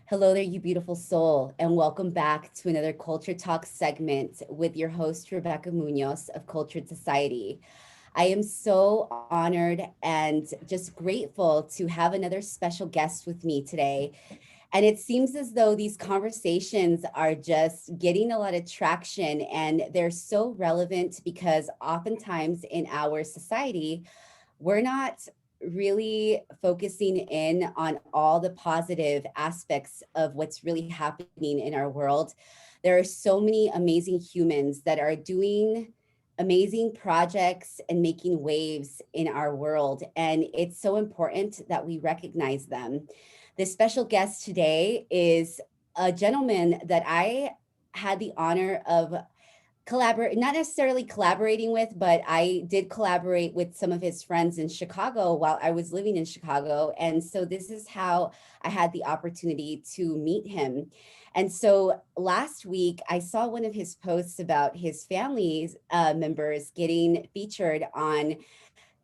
Hello there, you beautiful soul, and welcome back to another Culture Talk segment with your host, Rebecca Munoz of Cultured Society. I am so honored and just grateful to have another special guest with me today. And it seems as though these conversations are just getting a lot of traction and they're so relevant because oftentimes in our society, we're not really focusing in on all the positive aspects of what's really happening in our world. There are so many amazing humans that are doing amazing projects and making waves in our world. And it's so important that we recognize them. The special guest today is a gentleman that I had the honor of collaborate not necessarily collaborating with, but I did collaborate with some of his friends in Chicago while I was living in Chicago. And so this is how I had the opportunity to meet him. And so last week I saw one of his posts about his family's members getting featured on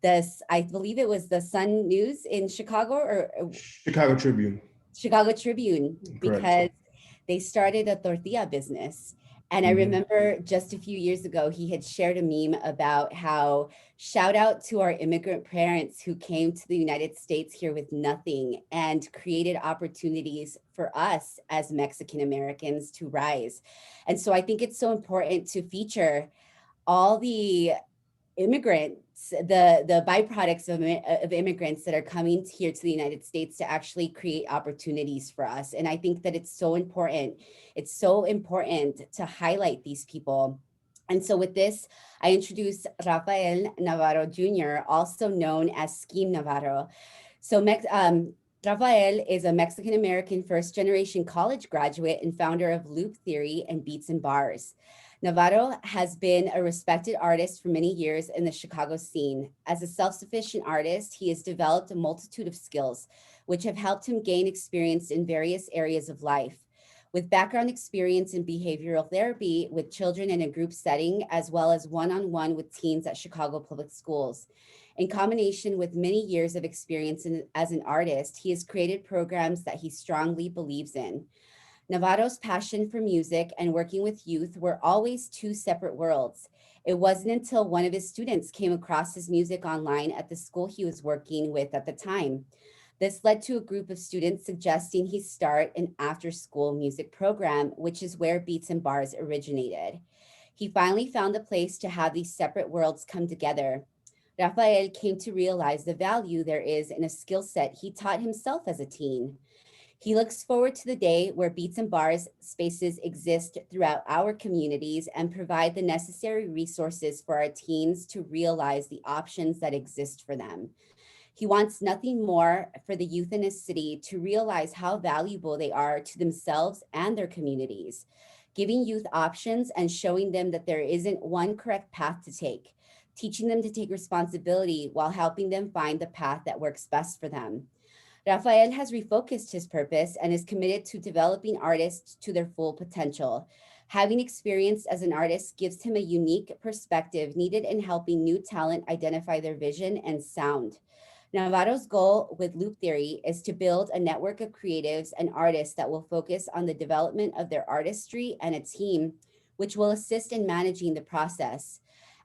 this, I believe it was the Sun News in Chicago, or Chicago Tribune. Chicago Tribune, Correct. because they started a tortilla business. And I Hmm. remember just a few years ago, he had shared a meme about how shout out to our immigrant parents who came to the United States here with nothing and created opportunities for us as Mexican Americans to rise. And so I think it's so important to feature all the immigrants, the byproducts of immigrants that are coming here to the United States to actually create opportunities for us. And I think that it's so important. It's so important to highlight these people. And so with this, I introduce Rafael Navarro Jr., also known as Scheme Navarro. So Rafael is a Mexican American first generation college graduate and founder of Loop Theory and Beats and Bars. Navarro has been a respected artist for many years in the Chicago scene. As a self sufficient artist, he has developed a multitude of skills, which have helped him gain experience in various areas of life. With background experience in behavioral therapy with children in a group setting, as well as one on one with teens at Chicago Public Schools. In combination with many years of experience as an artist, he has created programs that he strongly believes in. Navarro's passion for music and working with youth were always two separate worlds. It wasn't until one of his students came across his music online at the school he was working with at the time. This led to a group of students suggesting he start an after school music program, which is where Beats and Bars originated. He finally found a place to have these separate worlds come together. Rafael came to realize the value there is in a skill set he taught himself as a teen. He looks forward to the day where Beats and Bars spaces exist throughout our communities and provide the necessary resources for our teens to realize the options that exist for them. He wants nothing more for the youth in his city to realize how valuable they are to themselves and their communities, giving youth options and showing them that there isn't one correct path to take, teaching them to take responsibility while helping them find the path that works best for them. Rafael has refocused his purpose and is committed to developing artists to their full potential. Having experience as an artist gives him a unique perspective needed in helping new talent identify their vision and sound. Navarro's goal with Loop Theory is to build a network of creatives and artists that will focus on the development of their artistry and a team which will assist in managing the process.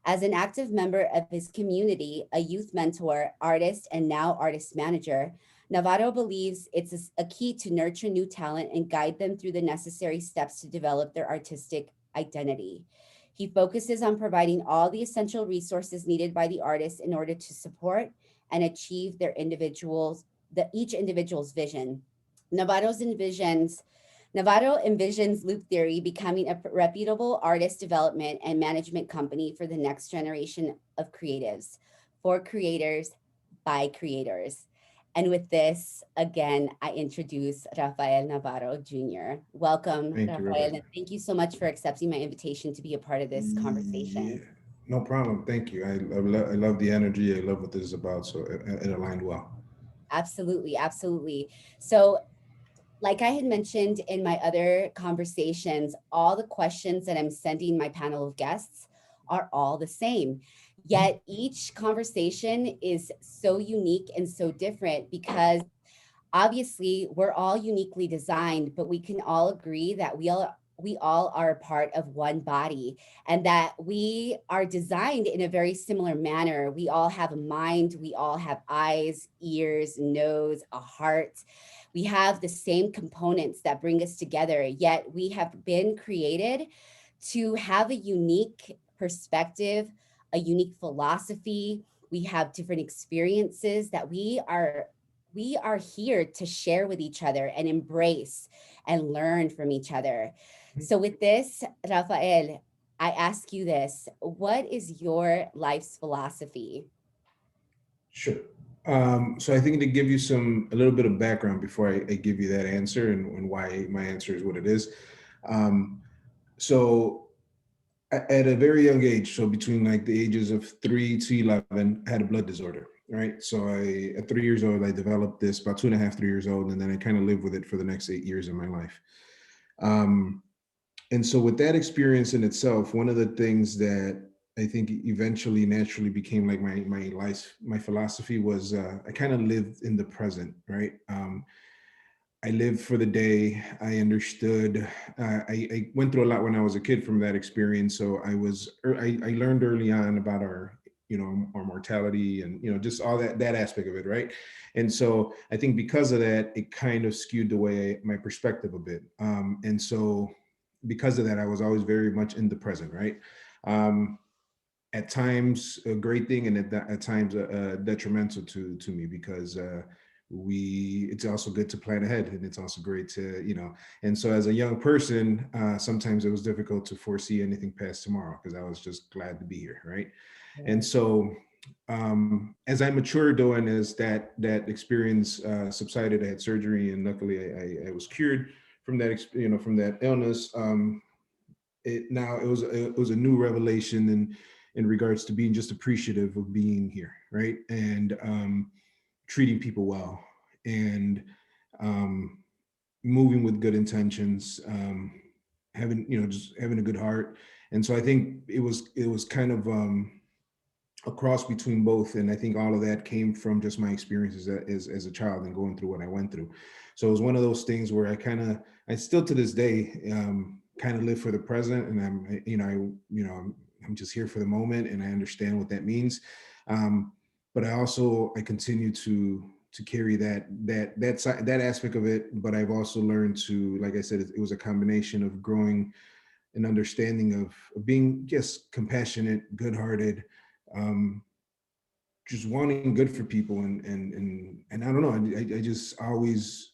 As an active member of his community, a youth mentor, artist, and now artist manager, Navarro believes it's a key to nurture new talent and guide them through the necessary steps to develop their artistic identity. He focuses on providing all the essential resources needed by the artist in order to support and achieve each individual's vision. Navarro's envisions Navarro envisions Loop Theory becoming a reputable artist development and management company for the next generation of creatives, for creators, by creators. And with this, again, I introduce Rafael Navarro Jr. Welcome, Thank you, Rafael, Rebecca. and thank you so much for accepting my invitation to be a part of this Yeah, conversation. no problem. Thank you. I love the energy. I love what this is about. So it aligned well. Absolutely, absolutely. So, like I had mentioned in my other conversations, all the questions that I'm sending my panel of guests are all the same. Yet each conversation is so unique and so different because obviously we're all uniquely designed, but we can all agree that we all are a part of one body, and that we are designed in a very similar manner. We all have a mind, we all have eyes, ears, nose, a heart. We have the same components that bring us together, yet we have been created to have a unique perspective, a unique philosophy. We have different experiences that we are here to share with each other and embrace and learn from each other. So with this, Rafael, I ask you this: what is your life's philosophy? Sure. So I think to give you a little bit of background before I give you that answer and why my answer is what it is. Um, so at a very young age, so between like the ages of 3 to 11, I had a blood disorder, right? So at 3 years old, I developed this about 2.5, 3 years old, and then I kind of lived with it for the next 8 years of my life. Um, and so with that experience in itself, one of the things that I think eventually naturally became like my philosophy was I kind of lived in the present, right? I lived for the day. I understood. I went through a lot when I was a kid from that experience. So I learned early on about our mortality and just all that aspect of it, right? And so I think because of that, it kind of skewed the way my perspective a bit. And so because of that, I was always very much in the present, right? Um, at times a great thing, and at times detrimental to me because we it's also good to plan ahead, and it's also great to and so as a young person, sometimes it was difficult to foresee anything past tomorrow because I was just glad to be here, right? And Right. so as I matured though, and as that experience subsided, I had surgery, and luckily I was cured from from that illness. It was a new revelation in regards to being just appreciative of being here, right? And treating people well, and um, moving with good intentions, having just having a good heart. And so I think it was kind of a cross between both, and I think all of that came from just my experiences as a child and going through what I went through. So it was one of those things where I still to this day kind of live for the present, and I'm just here for the moment, and I understand what that means. um, but I continue to carry that aspect of it. But I've also learned to, like I said, it was a combination of growing an understanding of being just compassionate, good-hearted, um, just wanting good for people, and I don't know, I just always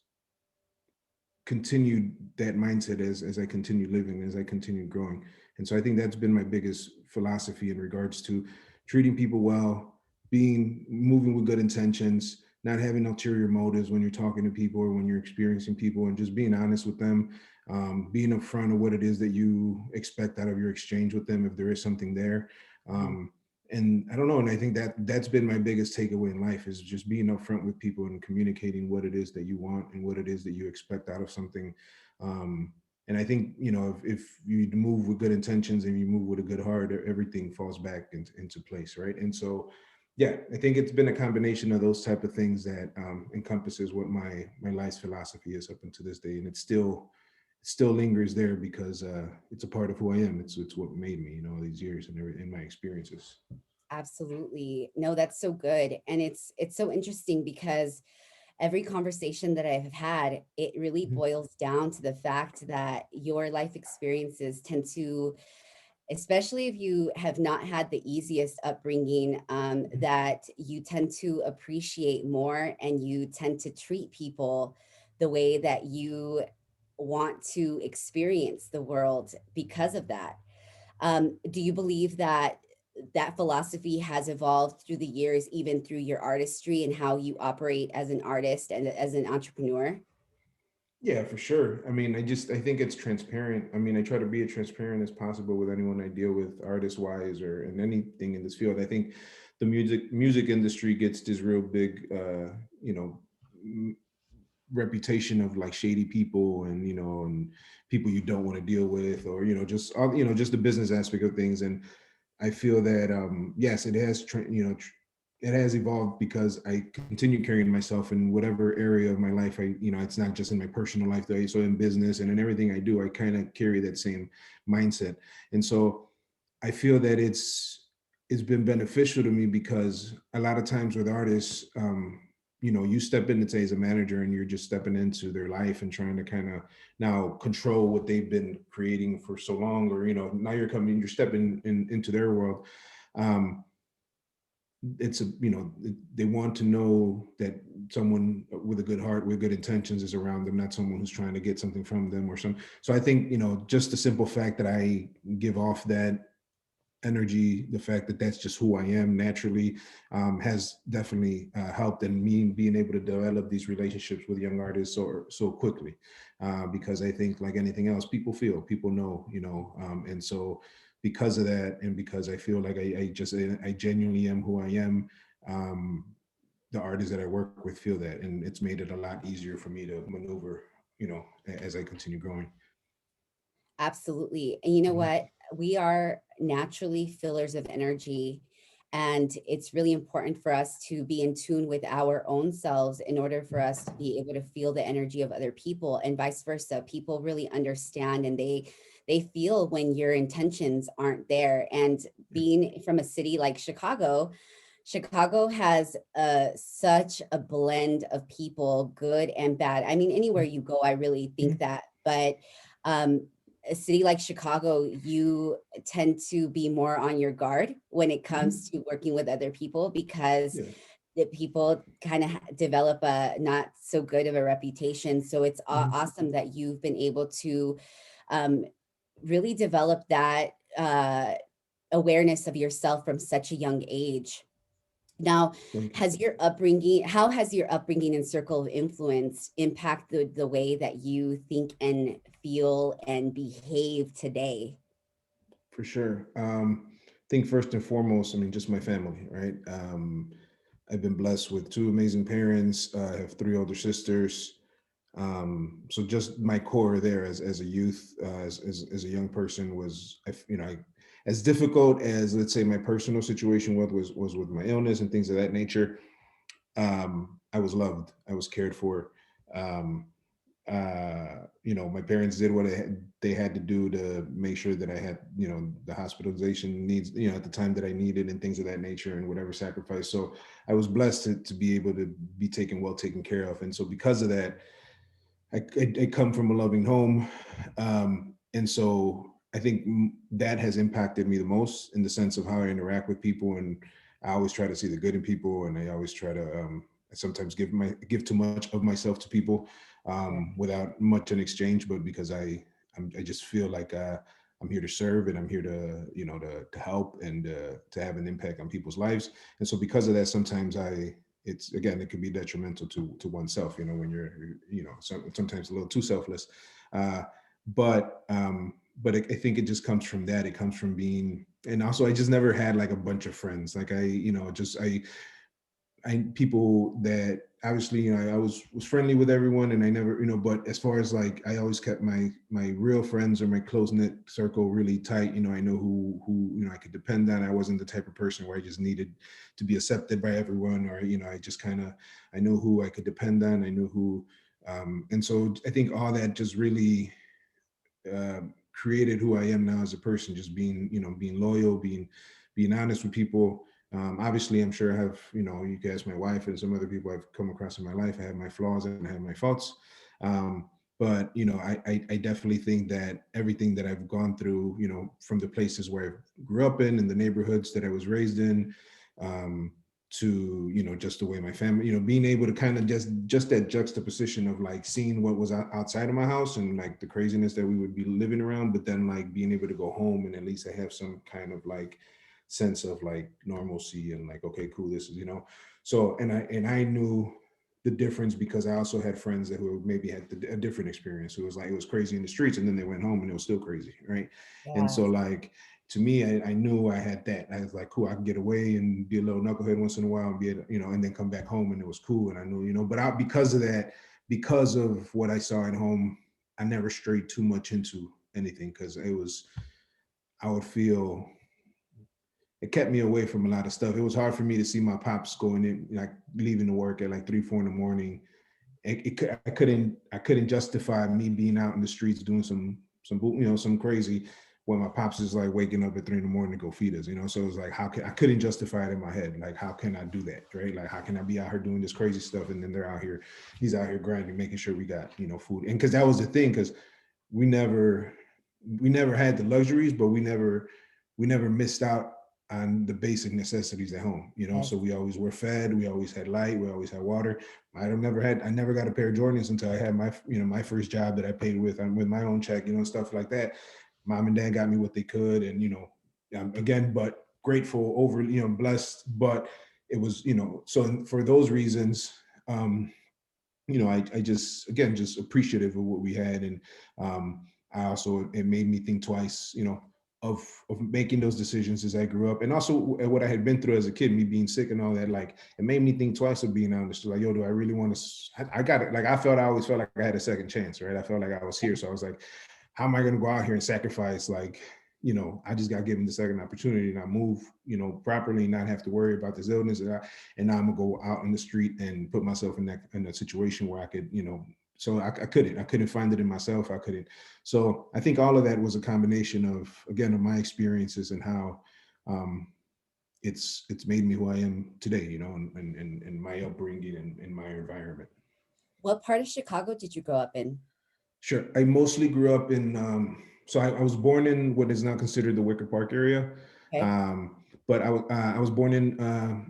continued that mindset as I continued living, as I continued growing. And so I think that's been my biggest philosophy in regards to treating people well, being moving with good intentions, not having ulterior motives when you're talking to people or when you're experiencing people, and just being honest with them, being upfront of what it is that you expect out of your exchange with them if there is something there. Mhm. Um, and I don't know, and I think that's been my biggest takeaway in life, is just being upfront with people and communicating what it is that you want and what it is that you expect out of something. um, and I think, if you move with good intentions and you move with a good heart, everything falls back into place, right? And so yeah, I think it's been a combination of those type of things that encompasses what my life's philosophy is up until this day, and it still lingers there because it's a part of who I am. It's what made me, all these years and my experiences. Absolutely. No, that's so good. And it's so interesting because every conversation that I've had, it really Mhm. boils down to the fact that your life experiences tend to, especially if you have not had the easiest upbringing, that you tend to appreciate more, and you tend to treat people the way that you want to experience the world because of that. Do you believe that that philosophy has evolved through the years, even through your artistry and how you operate as an artist and as an entrepreneur? Yeah, for sure. I mean, I think it's transparent. I mean, I try to be as transparent as possible with anyone I deal with, artist wise or in anything in this field. I think the music industry gets this real big, you know, m- reputation of like shady people, and people you don't want to deal with, or just all, just the business aspect of things. And I feel that yes, it has it has evolved because I continue carrying myself in whatever area of my life. It's not just in my personal life though. So in business and in everything I do, I kind of carry that same mindset. And so I feel that it's been beneficial to me because a lot of times with artists, you step in, say, as a manager, and you're just stepping into their life and trying to kind of now control what they've been creating for so long, or now you're stepping into their world. Um, they want to know that someone with a good heart, with good intentions, is around them, not someone who's trying to get something from them or some. So I think just the simple fact that I give off that energy, the fact that that's just who I am naturally, has definitely helped in me being able to develop these relationships with young artists so quickly, because I think, like anything else, people know, and so because of that, and because I feel like I genuinely am who I am, um, the artists that I work with feel that, and it's made it a lot easier for me to maneuver, as I continue growing. Absolutely. And you know Mhm. what? We are naturally fillers of energy. And it's really important for us to be in tune with our own selves in order for us to be able to feel the energy of other people, and vice versa. People really understand, and they feel when your intentions aren't there. And being from a city like Chicago, Chicago has such a blend of people, good and bad. I mean, anywhere you go, I really think Mhm. that. But um, a city like Chicago, you tend to be more on your guard when it Mhm. comes to working with other people, because Yeah. the people kind of develop a not so good of a reputation. So it's Mhm. awesome that you've been able to um, really develop that awareness of yourself from such a young age. Now, Thank you. how has your upbringing and circle of influence impacted the way that you think and feel and behave today? For sure. I think first and foremost, I mean, just my family, right? I've been blessed with two amazing parents. I have three older sisters. So just my core there as a youth, as a young person was, as difficult as, let's say, my personal situation was with my illness and things of that nature. I was loved. I was cared for. Um, my parents did what they had to do to make sure that I had, the hospitalization needs, at the time that I needed, and things of that nature, and whatever sacrifice. So I was blessed to be able to be taken care of. And so because of that, I come from a loving home. And so I think that has impacted me the most in the sense of how I interact with people. And I always try to see the good in people. And I always try to, I sometimes give too much of myself to people, without much in exchange, but because I just feel like, I'm here to serve, and I'm here to, to help, and to have an impact on people's lives. And so because of that, sometimes it can be detrimental to oneself, when you're, sometimes a little too selfless. Uh, but I think it just comes from that. It comes from being, and also I just never had like a bunch of friends. Like I people that obviously, I was friendly with everyone, and I never, but as far as like, I always kept my real friends, or my close knit circle, really tight. I know who I could depend on. I wasn't the type of person where I just needed to be accepted by everyone, or I just kind of, I knew who I could depend on. I knew who, and so I think all that just really, created who I am now as a person. Just being loyal, being honest with people. Obviously, I'm sure I have, you can ask my wife and some other people I've come across in my life. I have my flaws and I have my faults. Um, but I definitely think that everything that I've gone through, from the places where I grew up in, and the neighborhoods that I was raised in, um, to, just the way my family, being able to kind of just that juxtaposition of like seeing what was outside of my house, and like the craziness that we would be living around, but then like being able to go home, and at least I have some kind of like sense of like normalcy, and like, okay, cool, this is, so, and I knew the difference, because I also had friends that who maybe had a different experience, who was like, it was crazy in the streets, and then they went home and it was still crazy, right? And so Yes. like, to me, I knew I had that. I was like, cool, I can get away and be a little knucklehead once in a while, and be able, and then come back home, and it was cool. And I knew, but because of that, because of what I saw at home, I never strayed too much into anything, because I would feel it kept me away from a lot of stuff. It was hard for me to see my pops going in, like leaving to work at like 3, 4 in the morning. I couldn't justify me being out in the streets doing some crazy when my pops is like waking up at 3 in the morning to go feed us, So it was like, I couldn't justify it in my head. Like, how can I do that? Right. Like, how can I be out here doing this crazy stuff? And then he's out here grinding, making sure we got, food. And cause that was the thing, cause we never, we never had the luxuries, but we never missed out on the basic necessities at home, Yes. So we always were fed, we always had light, we always had water. I never got a pair of Jordans until I had my first job that I paid with my own check, stuff like that. Mom and dad got me what they could, and again, but grateful, over, blessed, but it was, so for those reasons, um, I just, again, just appreciative of what we had. And I also, it made me think twice, of making those decisions as I grew up. And also what I had been through as a kid, me being sick and all that, like, it made me think twice of being honest. Like, yo, do I really want to, I got it. Like, I always felt like I had a second chance, right? I felt like I was here. So I was like, how am I going to go out here and sacrifice, like, I just got given the second opportunity, and I move, properly, and not have to worry about this illness. And now I'm gonna go out in the street and put myself in a situation where I could, so I couldn't find it in myself. I couldn't. So I think all of that was a combination of, again, of my experiences and how um, it's made me who I am today, and my upbringing and my environment. What part of Chicago did you grow up in? Sure. I mostly grew up in, so I was born in what is now considered the Wicker Park area. Okay. Um, but I was born in,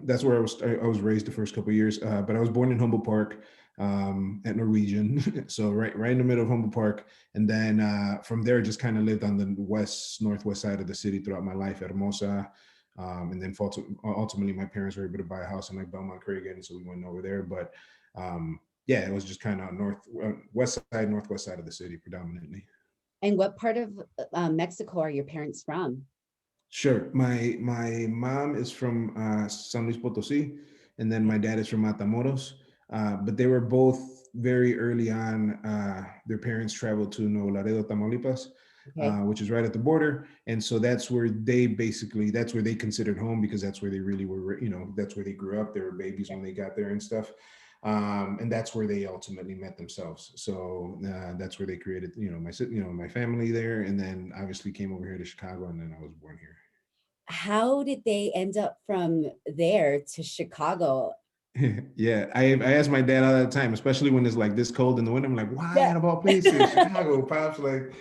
that's where I was raised the first couple of years. But I was born in Humboldt Park, at Norwegian. So right in the middle of Humboldt Park. And then from there, just kind of lived on the northwest side of the city throughout my life at Hermosa. And then ultimately my parents were able to buy a house in like Belmont Cragen. So we went over there. But yeah, it was just kind of northwest side of the city predominantly. And what part of Mexico are your parents from? Sure. My mom is from San Luis Potosí, and then my dad is from Matamoros. But they were both very early on. Their parents traveled to Nuevo Laredo, Tamaulipas, Okay. which is right at the border, and so that's where they considered home, because that's where they really were. That's where they grew up. They were babies when they got there and stuff. And that's where they ultimately met themselves. So that's where they created, my family there, and then obviously came over here to Chicago, and then I was born here. How did they end up from there to Chicago? Yeah, I ask my dad all the time, especially when it's like this cold in the winter. I'm like, why Yeah. out of all places, Chicago? Pops like,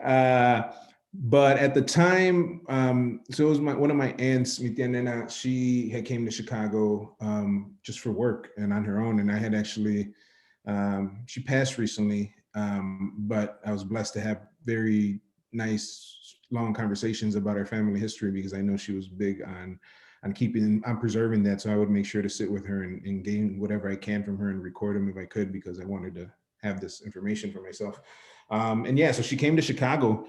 uh, but at the time, so it was one of my aunts, mi tia Nena, she had came to Chicago just for work and on her own, and I had actually, she passed recently, but I was blessed to have very nice long conversations about her family history, because I know she was big on preserving that. So I would make sure to sit with her and gain whatever I can from her and record them if I could, because I wanted to have this information for myself. And yeah, so she came to Chicago.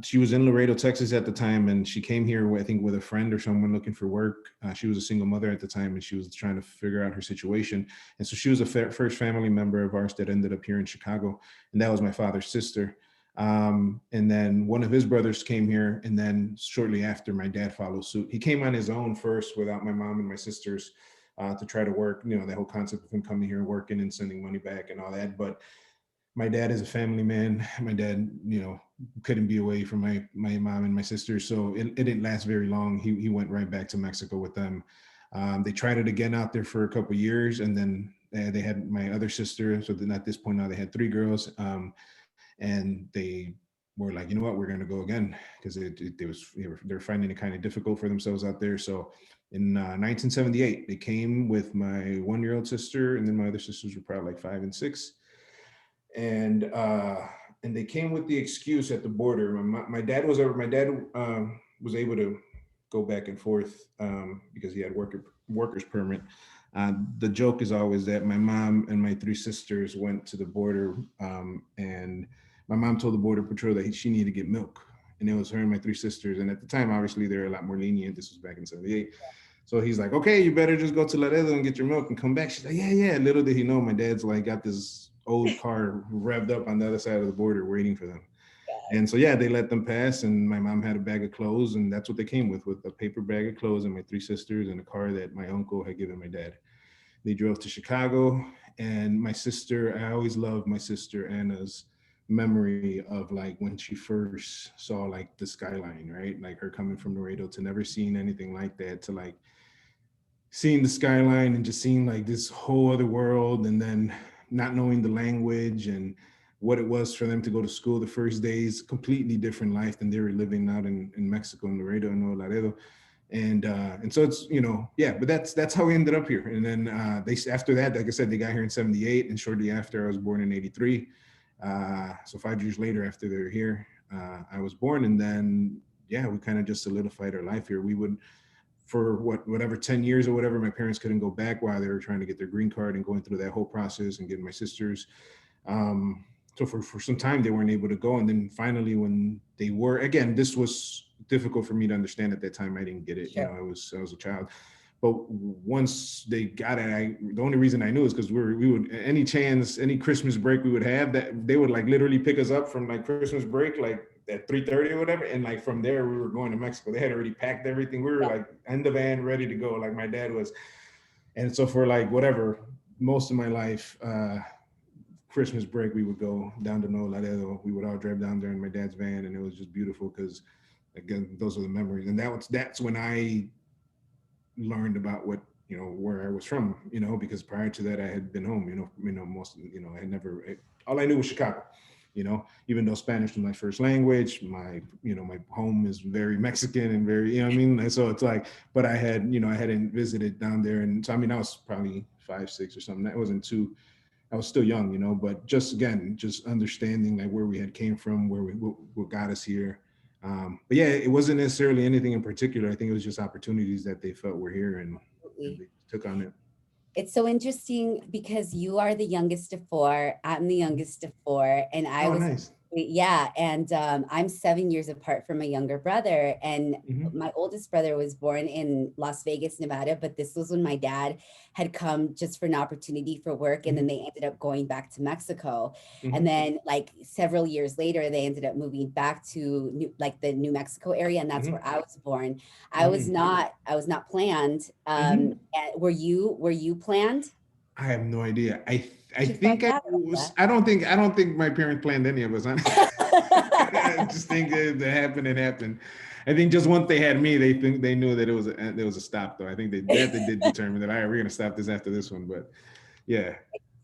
She was in Laredo, Texas at the time, and she came here, I think, with a friend or someone looking for work. She was a single mother at the time, and she was trying to figure out her situation. And so she was a first family member of ours that ended up here in Chicago, and that was my father's sister. And then one of his brothers came here, and then shortly after, my dad followed suit. He came on his own first without my mom and my sisters, to try to work, that whole concept of him coming here, working and sending money back and all that. But my dad is a family man. My dad, couldn't be away from my mom and my sisters. So it didn't last very long. He went right back to Mexico with them. They tried it again out there for a couple of years, and then they had my other sister. So then at this point now they had three girls. And they were like, you know what, we're going to go again, because they're finding it kind of difficult for themselves out there. So in 1978, they came with my 1-year-old sister, and then my other sisters were probably like 5 and 6, and they came with the excuse at the border. My dad was able to go back and forth, because he had worker's permit. The joke is always that my mom and my 3 sisters went to the border, and my mom told the border patrol that she needed to get milk, and it was her and my 3 sisters. And at the time, obviously, they were a lot more lenient. This was back in '78. So he's like, okay, you better just go to Laredo and get your milk and come back. She's like, yeah. Little did he know, my dad's like got this old car revved up on the other side of the border waiting for them. And so, yeah, they let them pass. And my mom had a bag of clothes, and that's what they came with a paper bag of clothes and my three sisters and a car that my uncle had given my dad. They drove to Chicago. And my sister, I always loved my sister Anna's memory of like when she first saw like the skyline, right? Like her coming from Laredo to never seeing anything like that, to like seeing the skyline and just seeing like this whole other world, and then not knowing the language and what it was for them to go to school the first days, completely different life than they were living out in Mexico, in Laredo and Nuevo Laredo. And so it's, yeah, but that's how we ended up here. And then they, after that, like I said, they got here in 78, and shortly after I was born in 83. So 5 years later after they're here, I was born. And then, yeah, we kind of just solidified our life here. We would, for whatever 10 years or whatever, my parents couldn't go back while they were trying to get their green card and going through that whole process and getting my sisters. So for some time they weren't able to go. And then finally, when they were, again, this was difficult for me to understand at that time. I didn't get it. Sure. I was a child. But once they got it, the only reason I knew is because we would, any Christmas break we would have, that they would like literally pick us up from like Christmas break, like at 3:30 or whatever. And like from there, we were going to Mexico. They had already packed everything. We were like in the van, ready to go, like my dad was. And so for like whatever, most of my life, Christmas break, we would go down to Nuevo Laredo. We would all drive down there in my dad's van, and it was just beautiful because, again, those are the memories. And that's when I learned about what, where I was from, because prior to that I had been home, I had never, all I knew was Chicago, even though Spanish was my first language, my home is very Mexican and very, and so it's like, but I hadn't visited down there. And so, I was probably 5, 6 or something. That wasn't too, I was still young, but just, again, just understanding like where we had came from, what got us here. But yeah, it wasn't necessarily anything in particular. I think it was just opportunities that they felt were here, and they took on it. It's so interesting because you are the youngest of four. I'm the youngest of four. And I Oh, was, nice. yeah. And I'm 7 years apart from my younger brother. And Mm-hmm. my oldest brother was born in Las Vegas, Nevada. But this was when my dad had come just for an opportunity for work. And then they ended up going back to Mexico. Mm-hmm. And then like several years later, they ended up moving back to the New Mexico area. And that's where I was born. I was not planned. And were you planned? I have no idea. I Should think find I out was. about I don't think my parents planned any of us. I that. just think that it happened. It happened. I think just once they had me, they knew that there was a stop. Though I think they did determine that, all right, we're gonna stop this after this one. But yeah.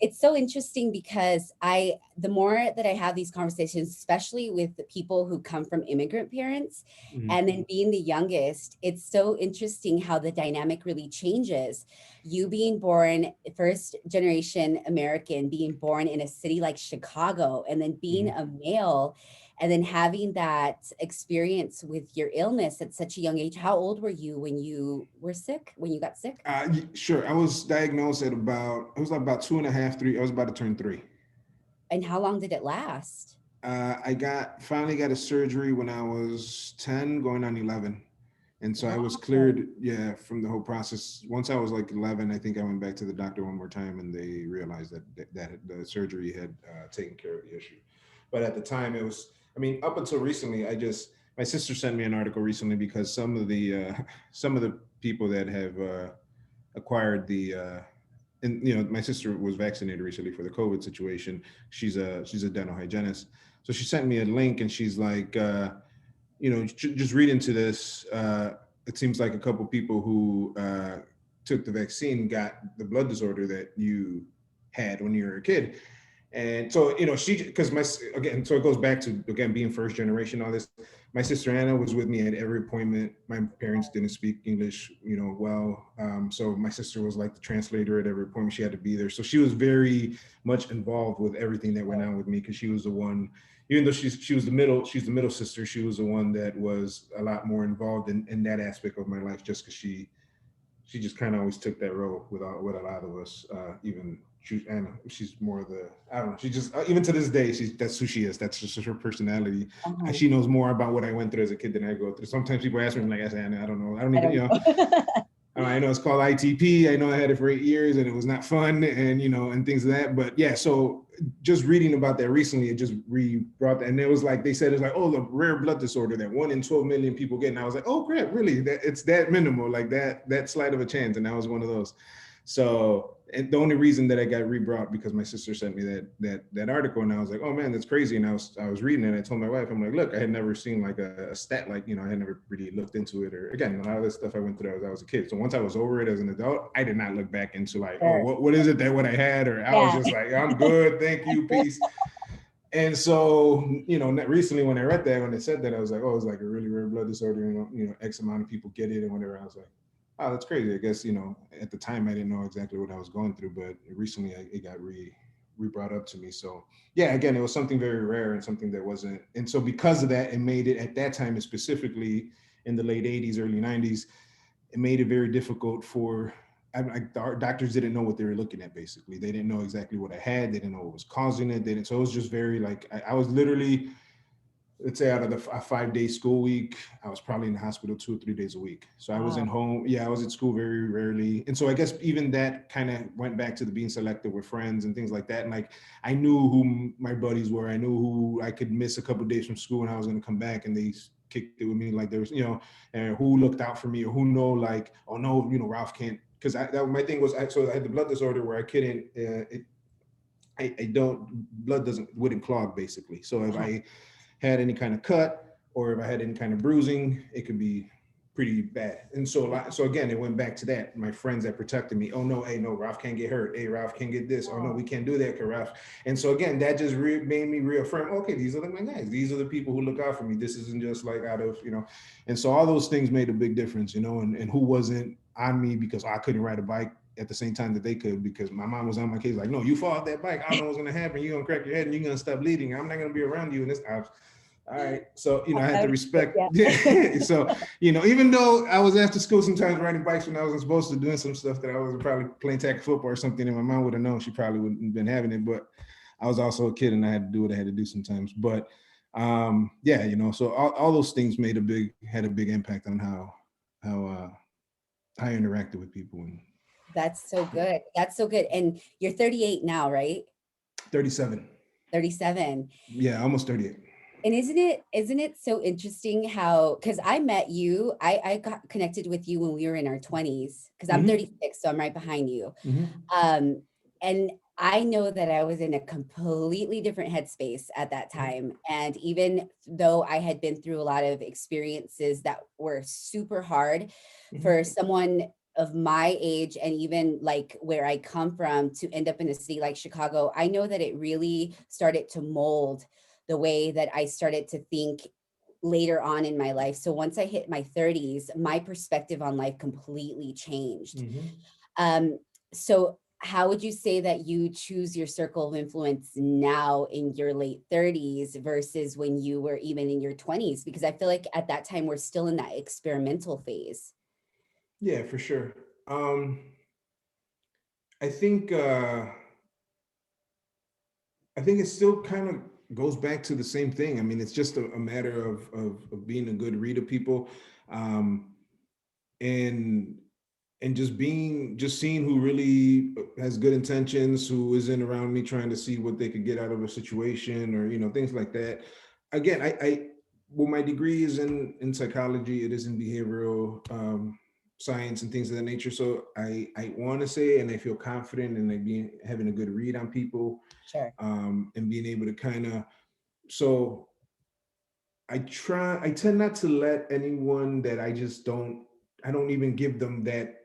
It's so interesting because the more that I have these conversations, especially with the people who come from immigrant parents, Mhm. and then being the youngest, it's so interesting how the dynamic really changes. You being born first generation American, being born in a city like Chicago, and then being Mhm. a male, and then having that experience with your illness at such a young age. How old were you when you were sick, when you got sick? Sure. I was diagnosed at about. I was like about 2.5, 3. I was about to turn 3. And how long did it last? I finally got a surgery when I was 10, going on 11. And so I was Wow. cleared, yeah, from the whole process. Once I was like 11, I think I went back to the doctor one more time, and they realized that the surgery had taken care of the issue. But at the time, it was, up until recently, my sister sent me an article recently because some of the people that have acquired and my sister was vaccinated recently for the COVID situation. She's a dental hygienist. So she sent me a link, and she's like, just read into this. It seems like a couple people who took the vaccine got the blood disorder that you had when you were a kid. And so, again, so it goes back to, again, being first generation, all this. My sister Anna was with me at every appointment. My parents didn't speak English, well. So my sister was like the translator at every appointment. She had to be there. So she was very much involved with everything that went on with me, because she was the one, even though she's the middle sister, she was the one that was a lot more involved in that aspect of my life, just because she just kind of always took that role with a lot of us. Even Anna, she's more of the, I don't know. She just, even to this day, that's who she is. That's just her personality. Uh-huh. She knows more about what I went through as a kid than I go through. Sometimes people ask me, I'm like, I say, Anna, I don't know. I don't I even, don't know. I know it's called ITP. I know I had it for 8 years and it was not fun, and and things of that. But yeah, so just reading about that recently, it just brought that, and it was like they said it's like, oh, the rare blood disorder that 1 in 12 million people get. And I was like, oh crap, really? That it's that minimal, like that slight of a chance, and that was one of those. So, and the only reason that I got rebrought because my sister sent me that article, and I was like, oh man, that's crazy. And I was reading it, and I told my wife, I'm like, look, I had never seen like a stat, like I had never really looked into it, or again, a lot of this stuff I went through as I was a kid. So once I was over it as an adult, I did not look back into like, oh, Sure. what is it that what I had, or I was Yeah. just like, I'm good, thank you, peace. And so, recently when I read that, when they said that, I was like, oh, it's like a really rare blood disorder, X amount of people get it and whatever. I was like, oh, that's crazy. I guess, at the time I didn't know exactly what I was going through, but recently it got brought up to me. So yeah, again, it was something very rare and something that wasn't. And so because of that, it made it at that time, and specifically in the late 80s, early 90s, it made it very difficult for our doctors didn't know what they were looking at. Basically, they didn't know exactly what I had. They didn't know what was causing it. They didn't. So it was just very like I was literally, let's say, out of a 5-day school week, I was probably in the hospital 2 or 3 days a week. So I was in Wow. home. Yeah, I was at school very rarely. And so I guess even that kind of went back to the being selective with friends and things like that. And like I knew who my buddies were. I knew who I could miss a couple of days from school and I was going to come back, and they kicked it with me. Like there's, and who looked out for me, or who know like, oh no, Ralph can't. Because that my thing was, so I had the blood disorder where I couldn't, I don't, blood wouldn't clog basically. So if Uh-huh. I had any kind of cut or if I had any kind of bruising, it could be pretty bad. And so again, it went back to that. My friends that protected me. Oh no, hey, no, Ralph can't get hurt. Hey, Ralph can't get this. Oh no, we can't do that, cause Ralph. And so again, that just made me reaffirm. Okay, these are my guys. These are the people who look out for me. This isn't just like out of And so all those things made a big difference, and who wasn't on me because I couldn't ride a bike at the same time that they could, because my mom was on my case like, no, you fall off that bike, I don't know what's gonna happen. You're gonna crack your head and you're gonna stop bleeding. I'm not gonna be around you. And this, all right. So, I had to respect. Yeah. So, even though I was after school sometimes riding bikes when I wasn't supposed to, doing some stuff that I was probably playing tackle football or something, and my mom would have known, she probably wouldn't have been having it. But I was also a kid and I had to do what I had to do sometimes. But yeah, so all those things had a big impact on how I interacted with people. And That's so good. That's so good. And you're 38 now, right? 37. 37. Yeah, almost 38. And isn't it so interesting how, because I met you, I got connected with you when we were in our 20s, because I'm 36, so I'm right behind you. Um, and I know that I was in a completely different headspace at that time. And even though I had been through a lot of experiences that were super hard for someone of my age, and even like where I come from, to end up in a city like Chicago, I know that it really started to mold the way that I started to think later on in my life. So once I hit my 30s, my perspective on life completely changed. Um, so how would you say that you choose your circle of influence now in your late 30s versus when you were even in your 20s? Because I feel like at that time we're still in that experimental phase. Yeah, for sure. I think it still kind of goes back to the same thing. I mean, it's just a matter of being a good read of people, um, and just seeing who really has good intentions, who isn't around me trying to see what they could get out of a situation, or things like that. Again, well, my degree is in psychology. It is in behavioral science and things of that nature. So I want to say, and I feel confident in like having a good read on people, Sure. and being able to kind of, so I tend not to let anyone that I don't even give them that.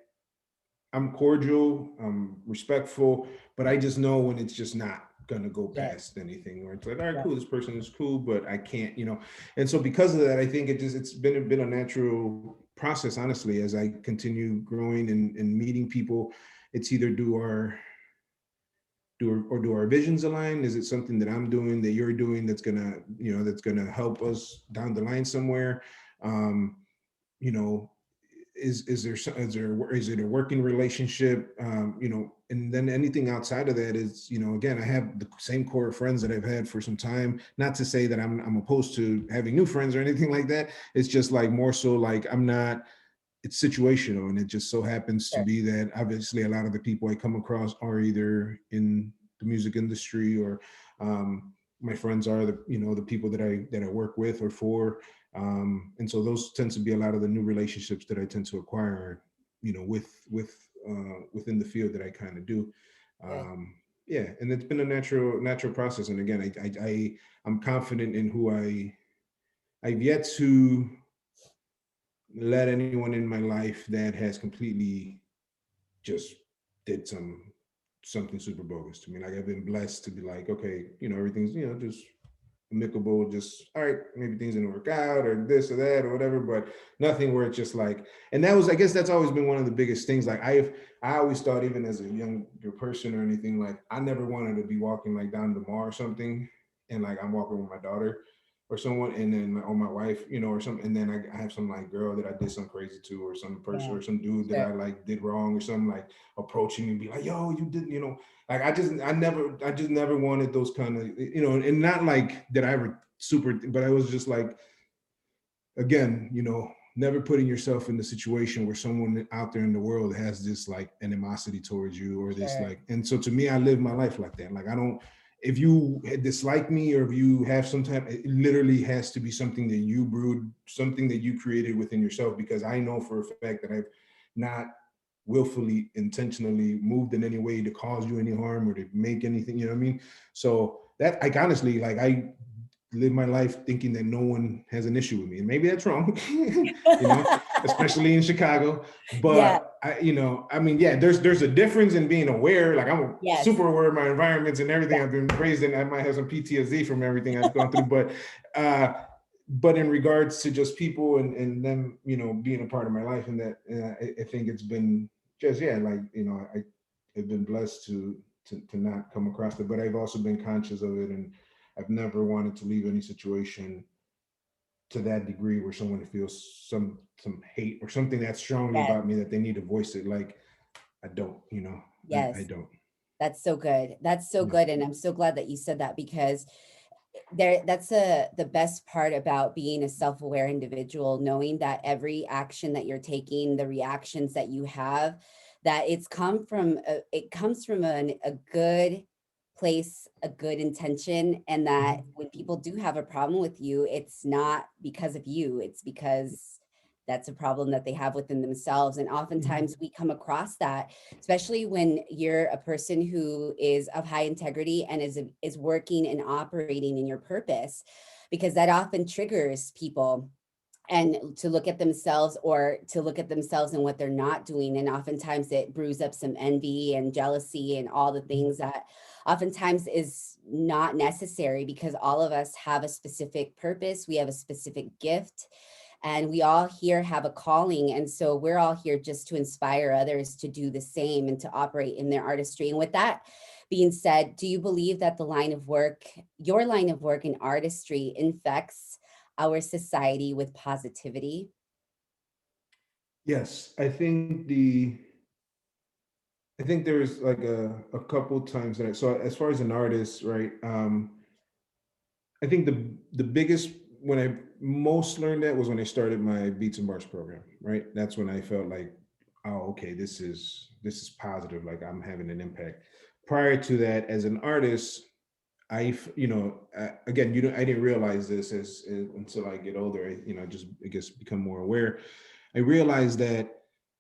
I'm cordial, I'm respectful, but I just know when it's just not gonna go Sure. past anything, or it's like, all right, Sure. cool, this person is cool, but I can't, And so because of that, I think it's been a natural process, honestly, as I continue growing and meeting people. It's either do our visions align? Is it something that I'm doing, that you're doing, that's gonna help us down the line somewhere? Um, you know, is it a working relationship? And then anything outside of that is, again, I have the same core of friends that I've had for some time. Not to say that I'm opposed to having new friends or anything like that. It's just like more so like I'm not it's situational, and it just so happens to Sure. be that obviously a lot of the people I come across are either in the music industry, or my friends are the, you know, the people that I work with or for, and so those tend to be a lot of the new relationships that I tend to acquire, you know, within the field that I kind of do. Good. um yeah, and it's been a natural process, and again, I'm confident in who I've yet to let anyone in my life that has completely just did something super bogus to me. Like, I've been blessed to be like, okay, you know, everything's, you know, just amicable, just all right, maybe things didn't work out or this or that or whatever, but nothing where it's just like, and that was, I guess that's always been one of the biggest things. Like, I always thought, even as a younger person or anything, like I never wanted to be walking like down the mall or something, and like I'm walking with my daughter or someone, and then or my wife, you know, or something, and then I have some like girl that I did something crazy to, or some person Yeah. or some dude that Sure. I like did wrong or something, like approaching me and be like, yo, you didn't, you know, like I just never wanted those kind of, you know, and not like that I ever super, but I was just like, again, you know, never putting yourself in the situation where someone out there in the world has this like animosity towards you, or this Sure. like, and so to me, I live my life like that. Like, I don't, if you dislike me, or if you have some type, it literally has to be something that you brewed, something that you created within yourself, because I know for a fact that I've not willfully, intentionally moved in any way to cause you any harm or to make anything, you know what I mean? So that, I honestly, like, I live my life thinking that no one has an issue with me, and maybe that's wrong, you know, especially in Chicago. Yeah. But I, you know, I mean, yeah, there's a difference in being aware. Like, I'm Yes. super aware of my environments and everything Yeah. I've been raised in. I might have some PTSD from everything I've gone through, uh, but in regards to just people and them, you know, being a part of my life, and that, I think it's been just, yeah, like, you know, I've been blessed to not come across it, but I've also been conscious of it, and I've never wanted to leave any situation to that degree where someone feels some hate or something that strongly Yes. about me that they need to voice it. Like, I don't, you know, I Yes. don't. That's so good. That's so Yeah. good. And I'm so glad that you said that, because that's the best part about being a self-aware individual, knowing that every action that you're taking, the reactions that you have, that it comes from a good place, a good intention, and that Mhm. when people do have a problem with you, it's not because of you, it's because that's a problem that they have within themselves. And Mhm. oftentimes we come across that, especially when you're a person who is of high integrity and is working and operating in your purpose, because that often triggers people, and to look at themselves, or to look at themselves and what they're not doing. And oftentimes it brews up some envy and jealousy and all the things that oftentimes is not necessary, because all of us have a specific purpose, we have a specific gift, and we all here have a calling. And so we're all here just to inspire others to do the same and to operate in their artistry. And with that being said, do you believe that your line of work in artistry infects our society with positivity? Yes, I think there's like a couple times that so as far as an artist, right? I think the biggest, when I most learned that was when I started my Beats and Bars program, right? That's when I felt like, oh, okay, this is positive. Like, I'm having an impact. Prior to that, as an artist, you know, again, I didn't realize this until I get older. You know, just, I guess, become more aware. I realized that,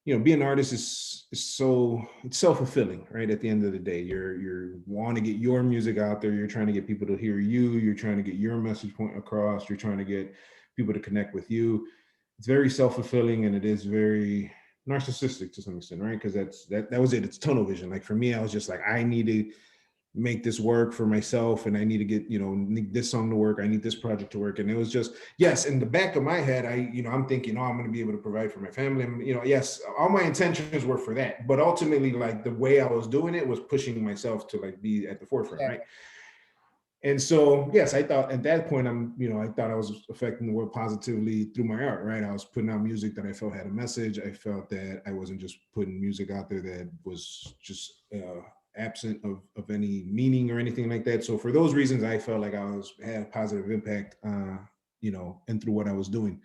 you know, being an artist is so, it's self-fulfilling, right? At the end of the day, you're want to get your music out there, you're trying to get people to hear you, you're trying to get your message point across, you're trying to get people to connect with you. It's very self-fulfilling, and it is very narcissistic to some extent, right? Because that was it. It's tunnel vision. Like, for me, I was just like, I need to make this work for myself, and I need to get, you know, need this song to work, I need this project to work. And it was just, yes, in the back of my head, I'm thinking, oh, I'm going to be able to provide for my family, and, you know, yes, all my intentions were for that, but ultimately, like, the way I was doing it was pushing myself to like be at the forefront, Sure. right? And so, yes, I thought at that point, I thought I was affecting the world positively through my art, right? I was putting out music that I felt had a message. I felt that I wasn't just putting music out there that was just absent of any meaning or anything like that. So for those reasons, I felt like I had a positive impact, you know, and through what I was doing.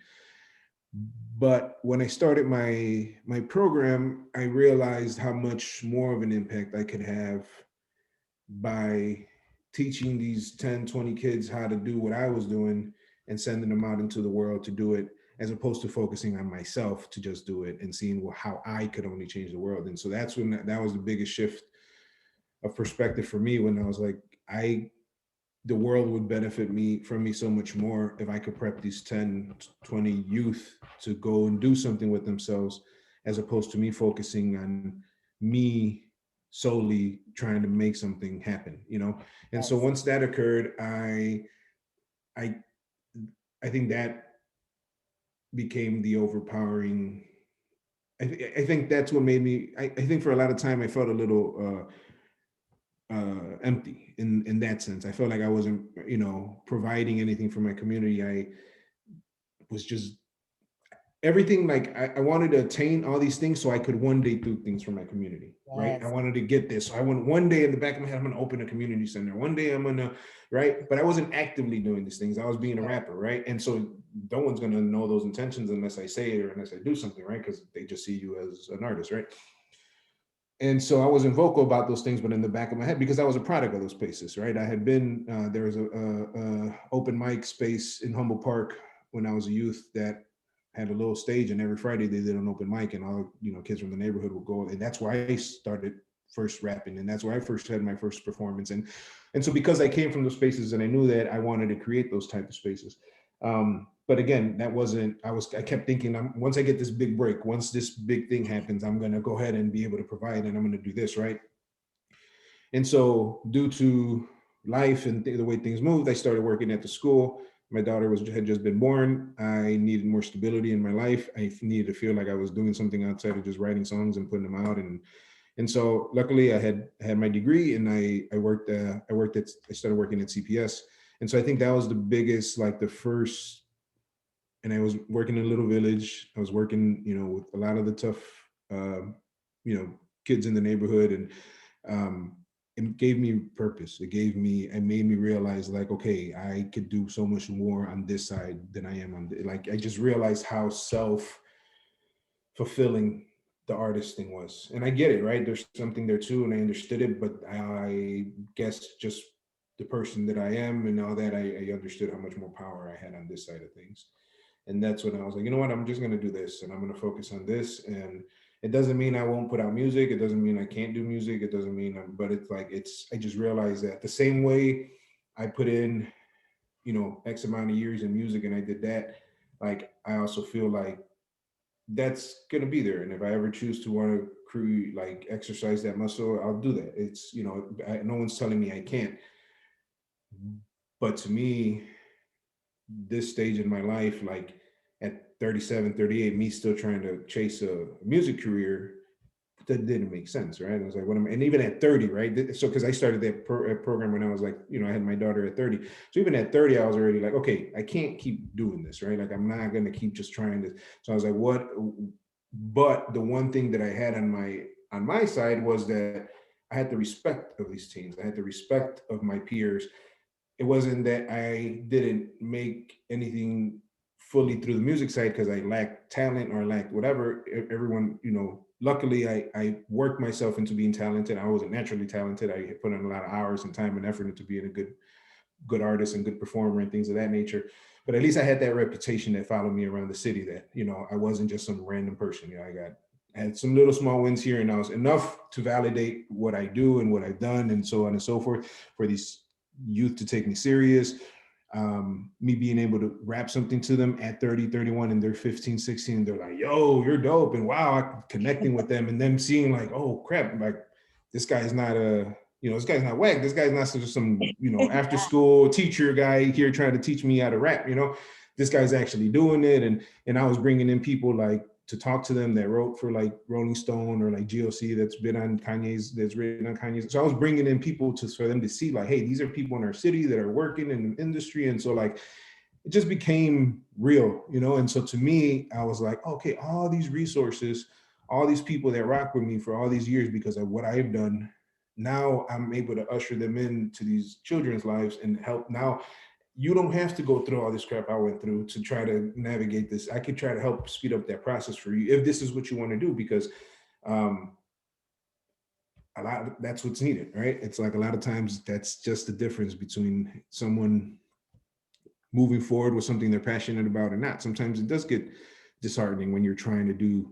But when I started my program, I realized how much more of an impact I could have by teaching these 10, 20 kids how to do what I was doing and sending them out into the world to do it, as opposed to focusing on myself to just do it and seeing how I could only change the world. And so that's when that was the biggest shift of perspective for me, when I was like, I the world would benefit me from me so much more if I could prep these 10, 20 youth to go and do something with themselves, as opposed to me focusing on me solely trying to make something happen, you know? And so Yes. once that occurred, I I think that became the overpowering. I think that's what made me. I think for a lot of time I felt a little empty in that sense. I felt like I wasn't, providing anything for my community. I was just everything, like I wanted to attain all these things so I could one day do things for my community, right? I Yes. wanted to get this. So I want one day in the back of my head, I'm gonna open a community center. One day I'm gonna, right? But I wasn't actively doing these things. I was being a rapper, right? And so no one's gonna know those intentions unless I say it or unless I do something, right? Because they just see you as an artist, right? And so I wasn't vocal about those things, but in the back of my head, because I was a product of those spaces, right? I had been there was a open mic space in Humboldt Park when I was a youth that had a little stage, and every Friday they did an open mic, and all kids from the neighborhood would go, and that's why I started first rapping, and that's where I first had my first performance, and so because I came from those spaces and I knew that I wanted to create those type of spaces. But again, that wasn't. I kept thinking, once I get this big break, once this big thing happens, I'm gonna go ahead and be able to provide, and I'm gonna do this, right? And so, due to life and the way things moved, I started working at the school. My daughter had just been born. I needed more stability in my life. I needed to feel like I was doing something outside of just writing songs and putting them out. And so, luckily, I had my degree, and I worked. I started working at CPS. And so, I think that was the biggest, like the first. And I was working in a little village. I was working, with a lot of the tough, uh, you know, kids in the neighborhood, and um, it gave me purpose. It made me realize, like, okay, I could do so much more on this side than I am like, I just realized how self fulfilling the artist thing was. And I get it, right? There's something there too, and I understood it, but I guess just the person that I am and all that, I understood how much more power I had on this side of things. And that's when I was like, you know what, I'm just gonna do this, and I'm gonna focus on this. And it doesn't mean I won't put out music. It doesn't mean I can't do music. It doesn't mean but it's like, I just realized that the same way I put in, X amount of years in music and I did that, like I also feel like that's gonna be there. And if I ever choose to want to create, like exercise that muscle, I'll do that. It's, no one's telling me I can't. But to me, this stage in my life, like at 37, 38, me still trying to chase a music career, that didn't make sense, right? I was like, what am I? And even at 30, right? So, because I started that program when I was like, I had my daughter at 30. So even at 30, I was already like, okay, I can't keep doing this, right? Like, I'm not going to keep just trying to. So I was like, what? But the one thing that I had on my side was that I had the respect of these teens. I had the respect of my peers. It wasn't that I didn't make anything fully through the music side because I lacked talent or lacked whatever. Everyone, luckily I worked myself into being talented. I wasn't naturally talented. I put in a lot of hours and time and effort into being a good artist and good performer and things of that nature. But at least I had that reputation that followed me around the city, that, I wasn't just some random person. I had some little small wins here, and I was enough to validate what I do and what I've done and so on and so forth, for these youth to take me serious. Me being able to rap something to them at 30, 31, and they're 15, 16, they're like, yo, you're dope. And wow, I'm connecting with them, and them seeing like, oh crap, like this guy's not this guy's not whack. This guy's not just some, after school teacher guy here trying to teach me how to rap. This guy's actually doing it. And I was bringing in people like to talk to them that wrote for like Rolling Stone or like GOC that's written on Kanye's. So I was bringing in people for them to see like, hey, these are people in our city that are working in the industry. And so like, it just became real, And so to me, I was like, okay, all these resources, all these people that rock with me for all these years because of what I've done, now I'm able to usher them into these children's lives and help now. you don't have to go through all this crap I went through to try to navigate this. I could try to help speed up that process for you if this is what you want to do, because um, that's what's needed, right? It's like a lot of times that's just the difference between someone moving forward with something they're passionate about or not. Sometimes it does get disheartening when you're trying to do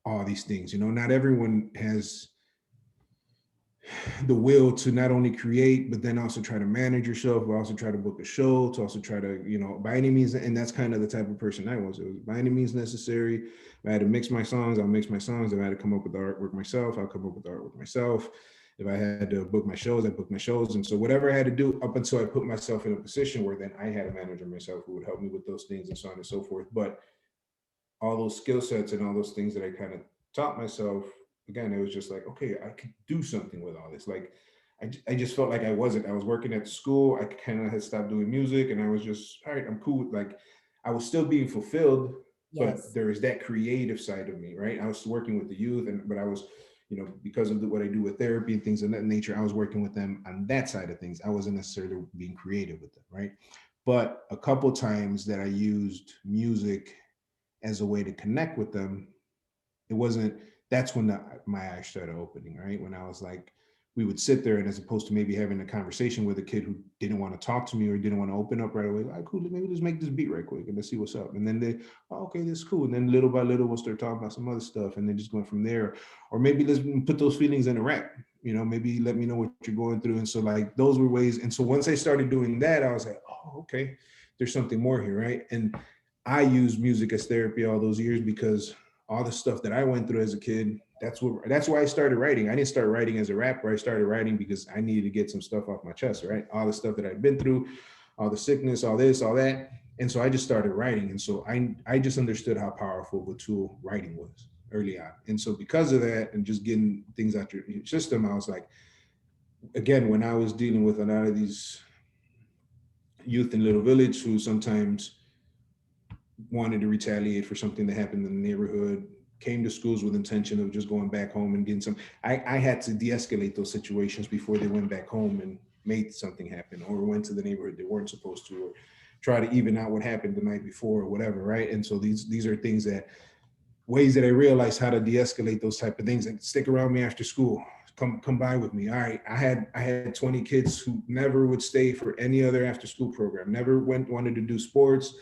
all these things. You know, not everyone has the will to not only create, but then also try to manage yourself, but also try to book a show, to also try to, you know, by any means. And that's kind of the type of person I was. It was by any means necessary. If I had to mix my songs, I'll mix my songs. If I had to come up with the artwork myself, I'll come up with the artwork myself. If I had to book my shows, I book my shows. And so whatever I had to do up until I put myself in a position where then I had a manager myself who would help me with those things and so on and so forth. But all those skill sets and all those things that I kind of taught myself, again, it was just like, okay, I could do something with all this. Like, I just felt like I wasn't. I was working at school. I kind of had stopped doing music, and I was just, all right, I'm cool. Like, I was still being fulfilled, but Yes. there is that creative side of me, right? I was working with the youth, and but I was, you know, because of what I do with therapy and things of that nature, I was working with them on that side of things. I wasn't necessarily being creative with them, right? But a couple times that I used music as a way to connect with them, it wasn't, that's when my eyes started opening, right? When I was like, we would sit there, and as opposed to maybe having a conversation with a kid who didn't want to talk to me or didn't want to open up right away, like, cool, maybe let's make this beat right quick and let's see what's up. And then they, oh, okay, that's cool. And then little by little, we'll start talking about some other stuff, and then just going from there. Or maybe let's put those feelings in a rap, you know, maybe let me know what you're going through. And so, like, those were ways. And so once I started doing that, I was like, oh, okay, there's something more here, right? And I used music as therapy all those years because all the stuff that I went through as a kid, that's why I started writing. I didn't start writing as a rapper. I started writing because I needed to get some stuff off my chest, right? All the stuff that I'd been through, all the sickness, all this, all that. And so I just started writing. And so I just understood how powerful of a tool writing was early on. And so because of that and just getting things out your system, I was like, again, when I was dealing with a lot of these youth in Little Village who sometimes wanted to retaliate for something that happened in the neighborhood, came to schools with intention of just going back home and getting some. I had to de-escalate those situations before they went back home and made something happen or went to the neighborhood they weren't supposed to, or try to even out what happened the night before or whatever, right? And so these are things that, ways that I realized how to de-escalate those type of things, and stick around me after school. Come by with me. All right. I had 20 kids who never would stay for any other after school program, never wanted to do sports.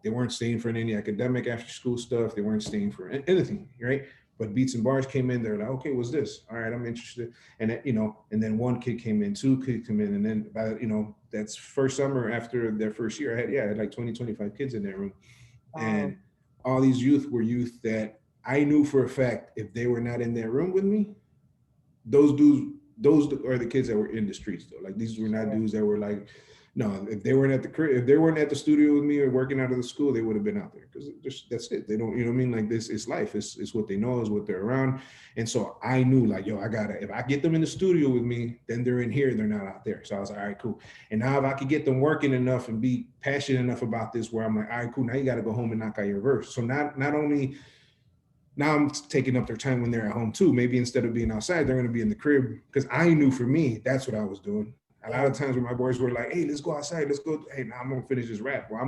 They weren't staying for any academic after school stuff. They weren't staying for anything, right? But Beats and Bars came in, they're like, okay, what's this? All right, I'm interested. And you know, and then one kid came in, two kids come in, and then by, you know, that's first summer after their first year, I had like 20, 25 kids in that room. Wow. And all these youth were youth that I knew for a fact if they were not in that room with me, those dudes, those are the kids that were in the streets though. Like, these were not Sure. dudes that were like, no, if they weren't at the crib, if they weren't at the studio with me or working out of the school, they would have been out there because that's it. They don't, you know what I mean? Like, this is life. It's what they know, is what they're around. And so I knew, like, yo, I gotta, if I get them in the studio with me, then they're in here, they're not out there. So I was like, all right, cool. And now if I could get them working enough and be passionate enough about this, where I'm like, all right, cool. Now you got to go home and knock out your verse. So not only now I'm taking up their time when they're at home too. Maybe instead of being outside, they're going to be in the crib, because I knew for me, that's what I was doing. A lot Yeah. of times when my boys were like, "Hey, let's go outside, let's go." Hey, now I'm gonna finish this rap. Well,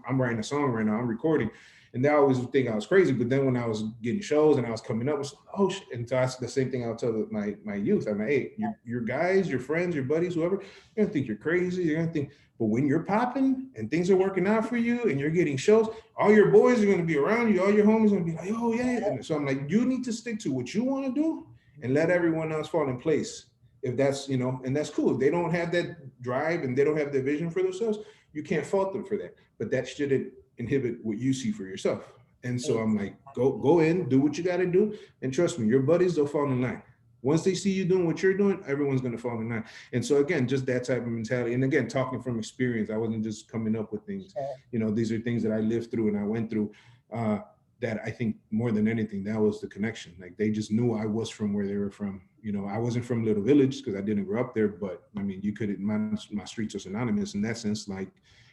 I'm writing a song right now. I'm recording, and they always would think I was crazy. But then when I was getting shows and I was coming up with, oh shit, and so that's the same thing I'll tell my youth. I'm like, hey, your guys, your friends, your buddies, whoever, you're gonna think you're crazy. You're gonna think, but when you're popping and things are working out for you and you're getting shows, all your boys are going to be around you. All your homies are going to be like, oh, yeah. And so I'm like, you need to stick to what you want to do and let everyone else fall in place. If that's, you know, and that's cool. If they don't have that drive and they don't have the vision for themselves, you can't fault them for that. But that shouldn't inhibit what you see for yourself. And so I'm like, Exactly. go in, do what you got to do. And trust me, your buddies, they'll fall in line. Once they see you doing what you're doing, everyone's going to fall in line. And so again, just that type of mentality. And again, talking from experience, I wasn't just coming up with things. Sure. You know, these are things that I lived through and I went through. That I think more than anything, that was the connection. Like, they just knew I was from where they were from. You know, I wasn't from Little Village because I didn't grow up there, but I mean, you could, my streets are synonymous in that sense. Like,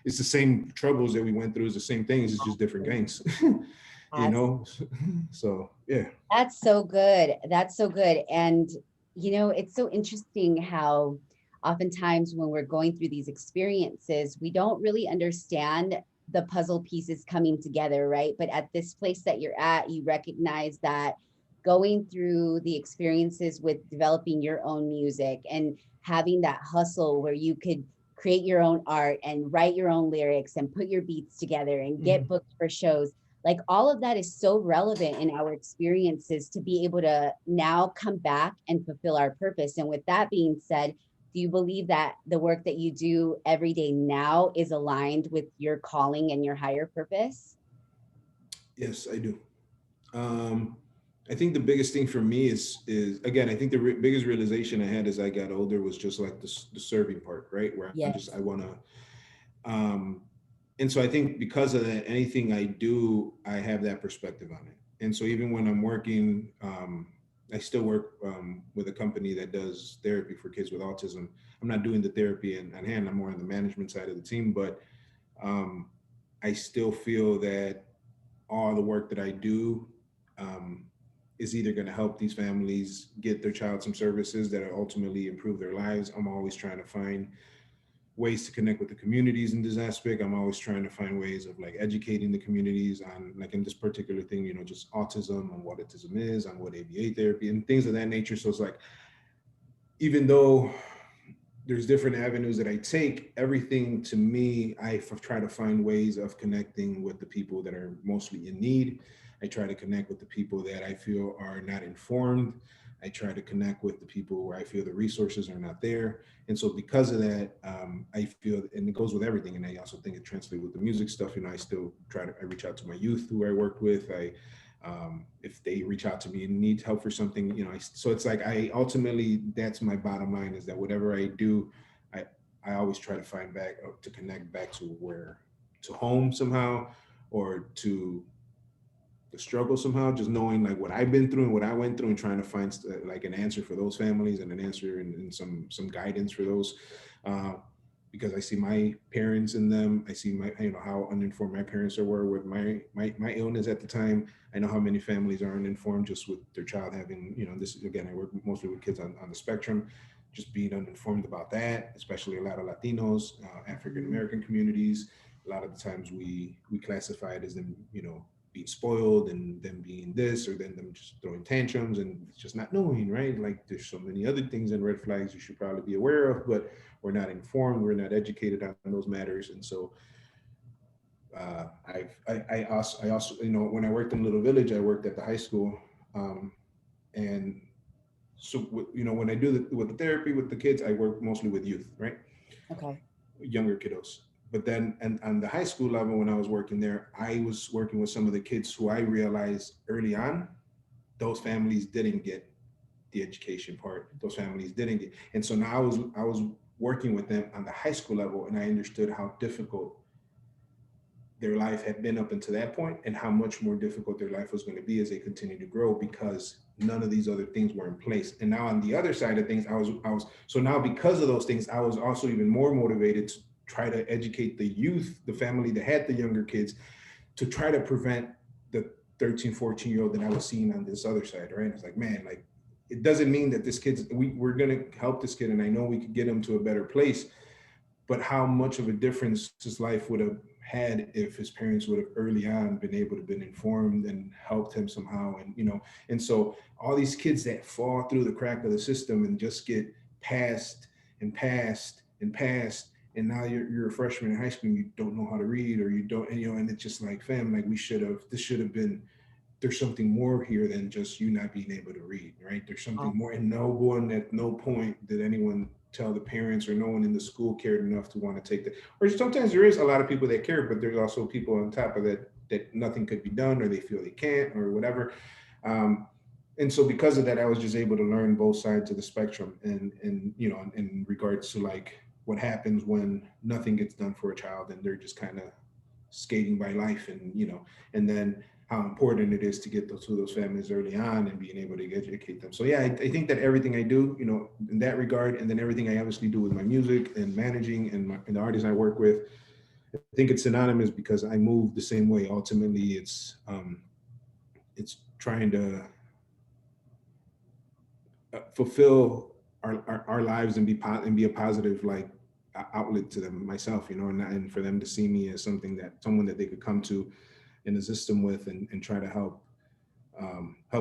it's the same troubles that we went through. It's the same things. It's just different gangs. You know, so yeah. That's so good. That's so good. And, you know, it's so interesting how oftentimes when we're going through these experiences, we don't really understand the puzzle pieces coming together, right? But at this place that you're at, you recognize that going through the experiences with developing your own music and having that hustle where you could create your own art and write your own lyrics and put your beats together and get Mhm. booked for shows, like all of that is so relevant in our experiences to be able to now come back and fulfill our purpose. And with that being said, do you believe that the work that you do every day now is aligned with your calling and your higher purpose? Yes, I do. Um, I think the biggest thing for me is again, I think the biggest realization I had as I got older was just like the serving part, right? Where Yes. I want to, and so I think because of that, anything I do, I have that perspective on it. And so even when I'm working, I still work with a company that does therapy for kids with autism. I'm not doing the therapy on hand. I'm more on the management side of the team, but um, I still feel that all the work that I do um, is either going to help these families get their child some services that ultimately improve their lives. I'm always trying to find ways to connect with the communities in this aspect. I'm always trying to find ways of like educating the communities on like in this particular thing, you know, just autism, on what autism is, on what ABA therapy and things of that nature. So it's like, even though there's different avenues that I take, everything to me, try to find ways of connecting with the people that are mostly in need. I try to connect with the people that I feel are not informed. I try to connect with the people where I feel the resources are not there. And so because of that, I feel, and it goes with everything. And I also think it translates with the music stuff. You know, I reach out to my youth who I worked with. If they reach out to me and need help for something, you know, so it's like I ultimately, that's my bottom line, is that whatever I do, I I always try to find back to connect back to where, to home somehow, or to the struggle somehow, just knowing like what I've been through and what I went through, and trying to find like an answer for those families, and an answer and some guidance for those, uh, because I see my parents in them. I see my, you know, how uninformed my parents were with my illness at the time. I know how many families are uninformed just with their child having, you know, this again, I work mostly with kids on the spectrum, just being uninformed about that, especially a lot of Latinos, African Mhm. American communities. A lot of the times we classify it as them, you know, being spoiled, and them being this, or then them just throwing tantrums and just not knowing, right? Like there's so many other things and red flags you should probably be aware of, but we're not informed, we're not educated on those matters. And so I also, you know, when I worked in Little Village, I worked at the high school, and so you know, when I do with the therapy with the kids, I work mostly with youth, right? Okay. Younger kiddos. But then, and on the high school level, when I was working there, I was working with some of the kids who I realized early on, those families didn't get the education part. Those families didn't get, and so now I was working with them on the high school level, and I understood how difficult their life had been up until that point, and how much more difficult their life was going to be as they continue to grow, because none of these other things were in place. And now on the other side of things, I was so now, because of those things, I was also even more motivated to try to educate the youth, the family that had the younger kids, to try to prevent the 13, 14-year-old that I was seeing on this other side, right? It's like, man, like, it doesn't mean that this kid's, we're going to help this kid, and I know we could get him to a better place, but how much of a difference his life would have had if his parents would have early on been able to been informed and helped him somehow. And you know, and so all these kids that fall through the crack of the system and just get passed and passed and passed, and now you're a freshman in high school and you don't know how to read, or you don't, and you know, and it's just like, fam, like, we should have, this should have been, there's something more here than just you not being able to read, right? There's something more. And no one, at no point did anyone tell the parents, or no one in the school cared enough to want to take that. Or sometimes there is a lot of people that care, but there's also people on top of that that nothing could be done, or they feel they can't, or whatever. Um, and so because of that, I was just able to learn both sides of the spectrum, and you know, in regards to like what happens when nothing gets done for a child and they're just kind of skating by life, and you know, and then how important it is to get those to those families early on and being able to educate them. So yeah, I think that everything I do, you know, in that regard, and then everything I obviously do with my music and managing, and the artists I work with, I think it's synonymous, because I move the same way. Ultimately, it's trying to fulfill our lives and be a positive like outlet to them myself, you know, and for them to see me as someone that they could come to in the system with and try to help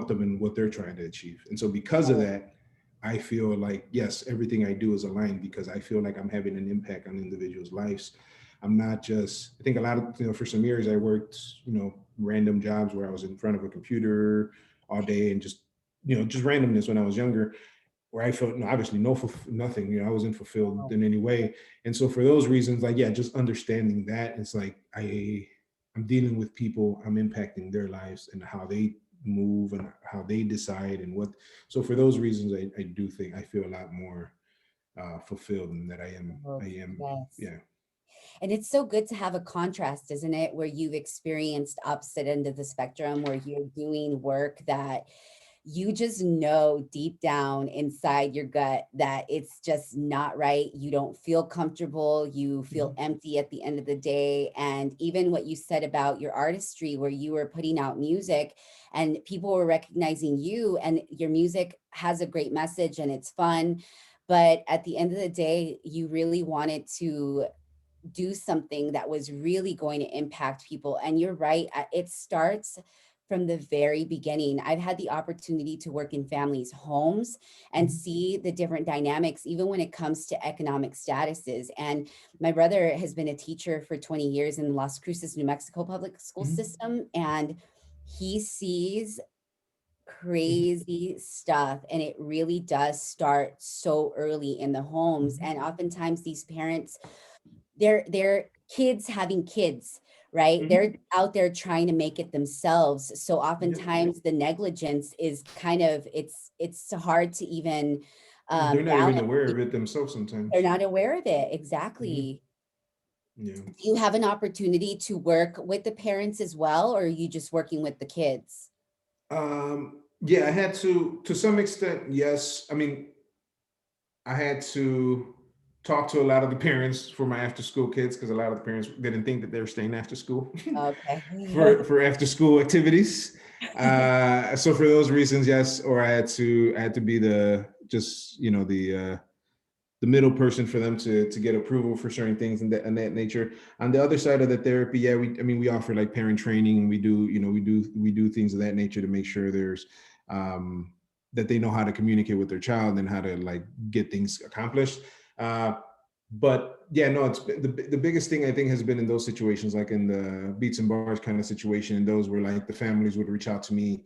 them in what they're trying to achieve. And so because of that, I feel like, yes, everything I do is aligned because I feel like I'm having an impact on individuals' lives. I'm not just, I think a lot of, for some years I worked, random jobs where I was in front of a computer all day and just, just randomness when I was younger, where I felt obviously nothing, I wasn't fulfilled in any way. And so for those reasons, like, yeah, just understanding that it's like, I'm dealing with people, I'm impacting their lives and how they move and how they decide and what. So for those reasons, I do think I feel a lot more fulfilled and that Yes. yeah. And it's so good to have a contrast, isn't it? Where you've experienced opposite end of the spectrum, where you're doing work that you just know deep down inside your gut that it's just not right. You don't feel comfortable. You feel empty at the end of the day. And even what you said about your artistry, where you were putting out music and people were recognizing you, and your music has a great message and it's fun. But at the end of the day, you really wanted to do something that was really going to impact people. And you're right, it starts from the very beginning. I've had the opportunity to work in families' homes and see the different dynamics, even when it comes to economic statuses. And my brother has been a teacher for 20 years in Las Cruces, New Mexico public school system. And he sees crazy stuff, and it really does start so early in the homes. And oftentimes these parents, they're kids having kids, right? They're out there trying to make it themselves. So oftentimes the negligence is kind of, it's hard to even They're not even balance. aware of it themselves They're sometimes. not aware of it. Mhm. Exactly. Yeah. Do you have an opportunity to work with the parents as well, or are you just working with the kids? Yeah, I had to some extent, yes. I mean, I had to talk to a lot of the parents for my after school kids because a lot of the parents didn't think that they were staying after school Okay. for after school activities. So for those reasons, yes, or I had to be the just the middle person for them to get approval for certain things and that nature. On the other side of the therapy, yeah, we offer like parent training and we do things of that nature to make sure there's um, that they know how to communicate with their child and how to like get things accomplished. Uh, but yeah, no, it's the biggest thing I think has been in those situations, like in the beats and bars kind of situation, and those where like the families would reach out to me,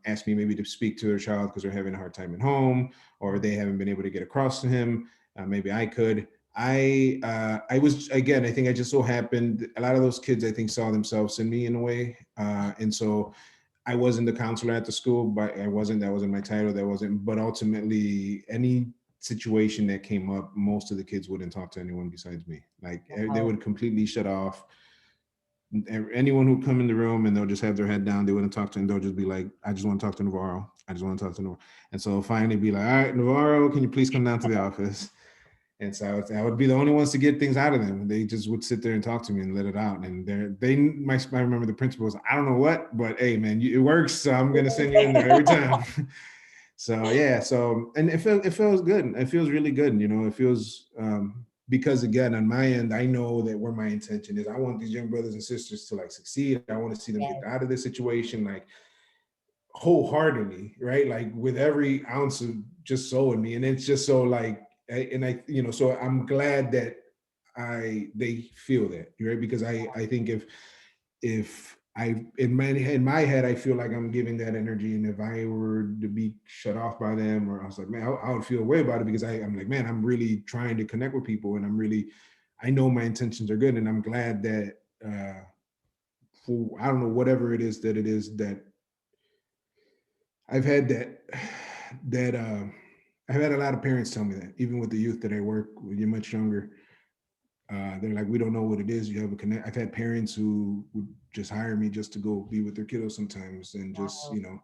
ask me maybe to speak to their child because they're having a hard time at home or they haven't been able to get across to him. Maybe I could. I was, again, I think I just so happened a lot of those kids I think saw themselves in me in a way, and so I wasn't the counselor at the school, but that wasn't my title, that wasn't. But ultimately, any situation that came up, most of the kids wouldn't talk to anyone besides me. Like they Wow. would completely shut off anyone who come in the room and they'll just have their head down. They wouldn't talk to him. They'll just be like, I just want to talk to Navarro. I just want to talk to Navarro. And so finally be like, all right, Navarro, can you please come down to the office? And so I would be the only ones to get things out of them. They just would sit there and talk to me and let it out. And I remember the principal was, I don't know what, but hey, man, it works. So I'm going to send you in there every time. So yeah, and it feels good. It feels really good. It feels because again, on my end, I know that where my intention is. I want these young brothers and sisters to like succeed. I want to see them get Yes. out of this situation like wholeheartedly, right? Like with every ounce of just soul in me. And it's just so like, and I, so I'm glad that they feel that, right? Because I think if I in my head I feel like I'm giving that energy, and if I were to be shut off by them, or I was like, man, I would feel a way about it because I'm like, man, I'm really trying to connect with people, and I know my intentions are good, and I'm glad that for I don't know whatever it is that I've had that I've had a lot of parents tell me that even with the youth that I work when you're much younger. They're like, we don't know what it is. You have a connect. I've had parents who would just hire me just to go be with their kiddos sometimes, and just Wow.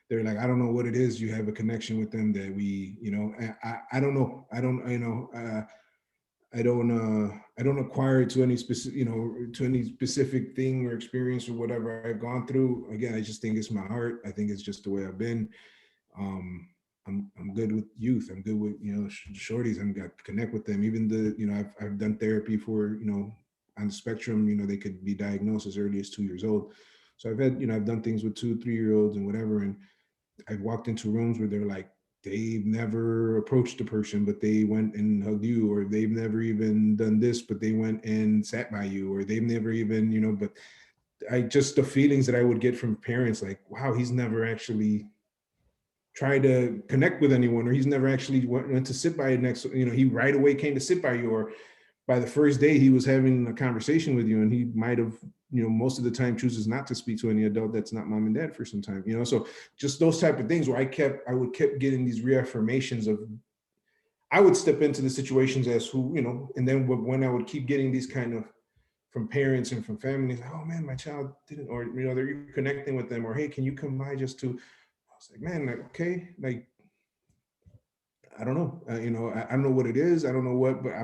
they're like, I don't know what it is. You have a connection with them that I don't know. I don't acquire it to any specific to any specific thing or experience or whatever I've gone through. Again, I just think it's my heart. I think it's just the way I've been. Um, I'm good with youth. I'm good with, shorties. I'm got to connect with them. Even I've done therapy for, on the spectrum, they could be diagnosed as early as 2 years old. So I've had, I've done things with 2, 3 year olds and whatever. And I've walked into rooms where they're like, they've never approached a person, but they went and hugged you, or they've never even done this, but they went and sat by you, or they've never even, but the feelings that I would get from parents, like, wow, he's never actually tried to connect with anyone, or he's never actually went to sit by you next, he right away came to sit by you, or by the first day he was having a conversation with you, and he might have, most of the time chooses not to speak to any adult that's not mom and dad for some time, so just those type of things where I would kept getting these reaffirmations of, I would step into the situations as who, and then when I would keep getting these kind of from parents and from families, like, oh man, my child didn't, or, they're connecting with them, or, hey, can you come by just to, I was like, man, like, okay, like, I don't know, I don't know what it is. I don't know what, but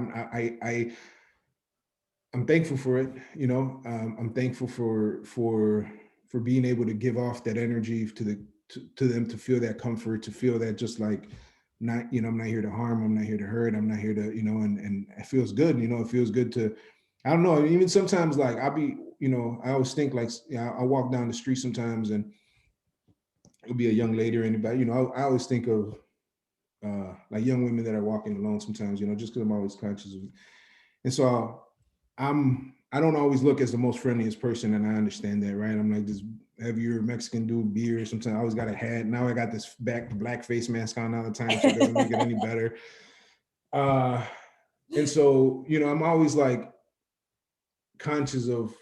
I'm thankful for it. I'm thankful for being able to give off that energy to them, to feel that comfort, to feel that, just like, not, I'm not here to harm, I'm not here to hurt, I'm not here to, and it feels good. It feels good to, I don't know, even sometimes, like, I'll be, I always think, like, I walk down the street sometimes and it'll be a young lady or anybody, I always think of like young women that are walking alone sometimes, just because I'm always conscious of it. And so I don't always look as the most friendliest person, and I understand that, right? I'm like this heavier Mexican dude, beard. Sometimes I always got a hat. Now I got this black face mask on all the time, so it doesn't make it any better. And so, I'm always like conscious of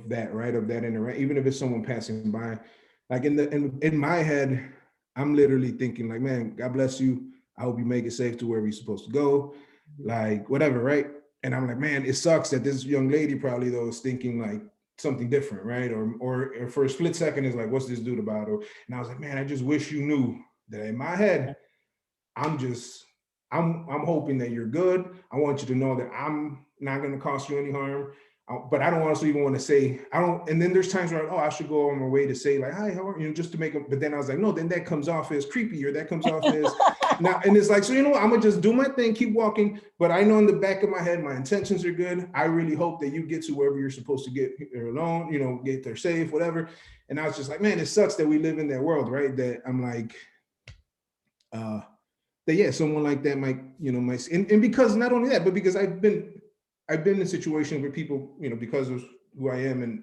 that, right? Of that interaction, even if it's someone passing by. Like in my head, I'm literally thinking, like, man, God bless you. I hope you make it safe to wherever you're supposed to go. Like, whatever, right? And I'm like, man, it sucks that this young lady probably, though, is thinking like something different, right? Or for a split second is like, what's this dude about? And I was like, man, I just wish you knew that in my head, I'm hoping that you're good. I want you to know that I'm not going to cause you any harm. But I don't also even want to say, I don't. And then there's times where, oh, I should go on my way to say, like, hi, how are you? Just to make them. But then I was like, no, then that comes off as creepy, or that comes off as now. And it's like, so, I'm going to just do my thing, keep walking. But I know in the back of my head, my intentions are good. I really hope that you get to wherever you're supposed to get alone, get there safe, whatever. And I was just like, man, it sucks that we live in that world, right? That I'm like, that, yeah, someone like that might, and because not only that, but because I've been in situations where people, because of who I am, and,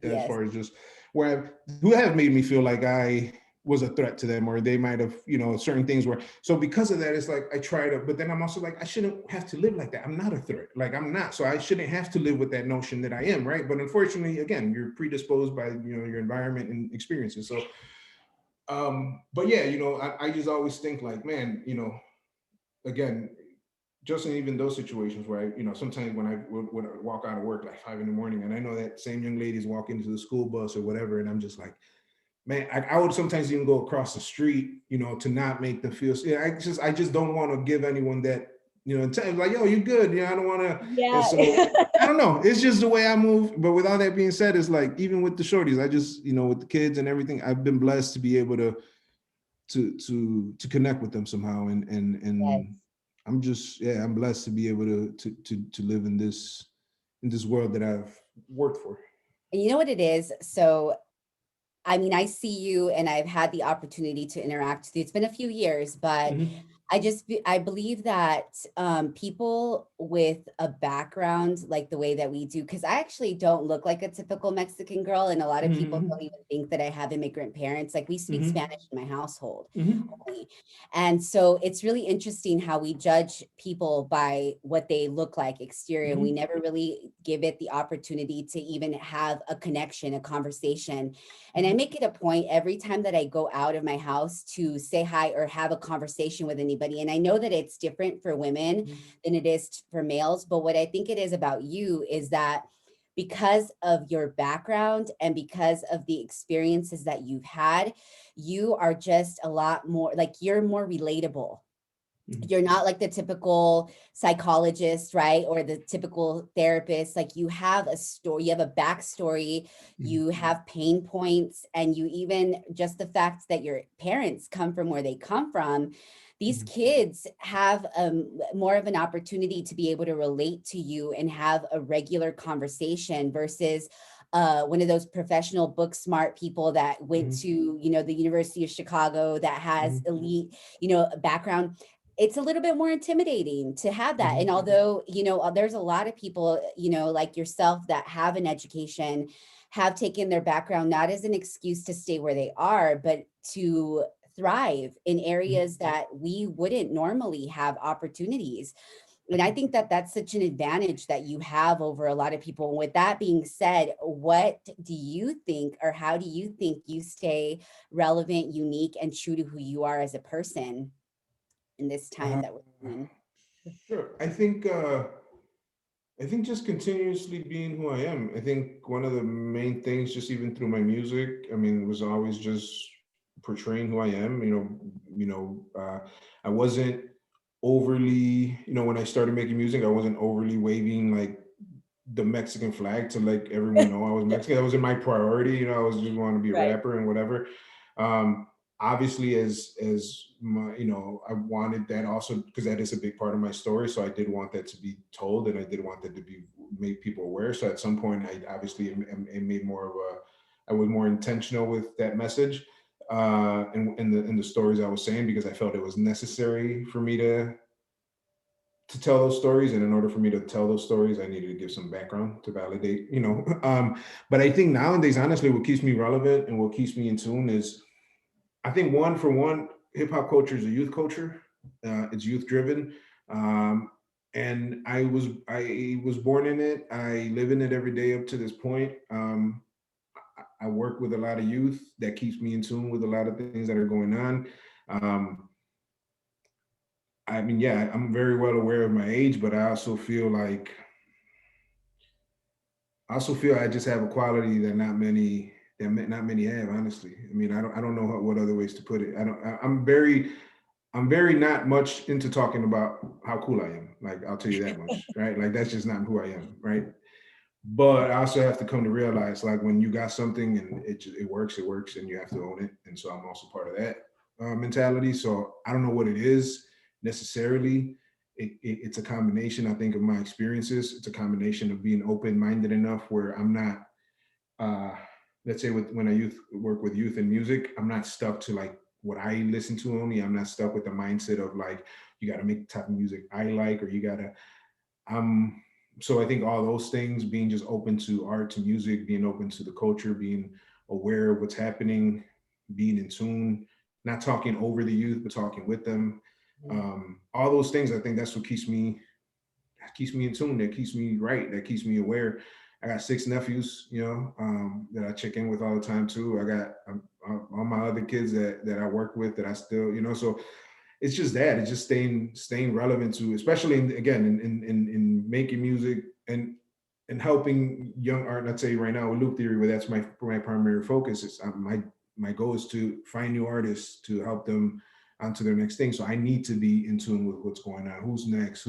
as Yes. far as just who have made me feel like I was a threat to them, or they might have, certain things where, so because of that, it's like, I try to, but then I'm also like, I shouldn't have to live like that. I'm not a threat. Like, I'm not, so I shouldn't have to live with that notion that I am, right? But unfortunately, again, you're predisposed by, your environment and experiences. So, but yeah, I just always think, like, man, again, just in even those situations where sometimes when I would walk out of work like 5 a.m, and I know that same young lady's walking to the school bus or whatever, and I'm just like, man, I would sometimes even go across the street, to not make them feel. I just don't want to give anyone that, like, yo, you good? I don't want to. And Yeah. so I don't know. It's just the way I move. But with all that being said, it's like, even with the shorties, I just, with the kids and everything, I've been blessed to be able to connect with them somehow, Yes. and I'm just, yeah, I'm blessed to be able to live in this world that I've worked for. And you know what it is? So, I mean, I see you and I've had the opportunity to interact with you. It's been a few years, but Mhm. I believe that people with a background like the way that we do, because I actually don't look like a typical Mexican girl, and a lot of people don't Mhm. even think that I have immigrant parents. Like, we speak Mhm. Spanish in my household Mhm. only. And so it's really interesting how we judge people by what they look like exterior. And we Mhm. never really give it the opportunity to even have a connection, a conversation. And I make it a point every time that I go out of my house to say hi or have a conversation with anybody. And I know that it's different for women Mhm. than it is for males. But what I think it is about you is that because of your background and because of the experiences that you've had, you are just a lot more like, you're more relatable. Mhm. You're not like the typical psychologist, right? Or the typical therapist. Like you have a story, you have a backstory, Mhm. you have pain points, and you even just the fact that your parents come from where they come from. These Mhm. kids have more of an opportunity to be able to relate to you and have a regular conversation versus one of those professional book smart people that went Mhm. to, the University of Chicago that has Mhm. elite, background. It's a little bit more intimidating to have that. And Mhm. although, there's a lot of people, like yourself that have an education, have taken their background not as an excuse to stay where they are, but to thrive in Mhm. areas that we wouldn't normally have opportunities. And I think that that's such an advantage that you have over a lot of people. And with that being said, what do you think, or how do you think you stay relevant, unique, and true to who you are as a person in this time Uh, that we're in? sure. I think just continuously being who I am. I think one of the main things, just even through my music, I mean, was always just portraying who I am. I wasn't overly, when I started making music, I wasn't overly waving like the Mexican flag to like everyone know I was Mexican. That wasn't my priority. I was just want to be a Right. rapper and whatever. Um, Obviously, as my, I wanted that also because that is a big part of my story. So I did want that to be told, and I did want that to be made people aware. So at some point, I obviously made more of I was more intentional with that message in the stories I was saying because I felt it was necessary for me to tell those stories, and in order for me to tell those stories I needed to give some background to validate but I think nowadays honestly what keeps me relevant and what keeps me in tune is I think one for one hip-hop culture is a youth culture. It's youth driven, and I was born in it. I live in it every day up to this point. I work with a lot of youth that keeps me in tune with a lot of things that are going on. um, I mean, yeah, I'm very well aware of my age, but I also feel I just have a quality that not many have. Honestly, I mean, I don't know what other ways to put it. I don't. I'm very not much into talking about how cool I am. Like I'll tell you that much, right? Like that's just not who I am, right? But I also have to come to realize, like when you got something and it works, and you have to own it. And so I'm also part of that mentality. So I don't know what it is necessarily. It's a combination, I think, of my experiences. It's a combination of being open-minded enough where I'm not, uh, let's say, when I work with youth and music, I'm not stuck to like what I listen to only. I'm not stuck with the mindset of like you got to make the type of music I like, or you got to um, so I think all those things, being just open to art, to music, being open to the culture, being aware of what's happening, being in tune, not talking over the youth, but talking with them. All those things, I think that's what keeps me in tune. That keeps me right. That keeps me aware. I got six nephews, that I check in with all the time too. I got all my other kids that I work with that I still, so it's just that it's just staying relevant to, especially again in making music and helping young art. Let's say right now with Loop Theory, where that's my primary focus is my goal is to find new artists to help them onto their next thing. So I need to be in tune with what's going on, who's next,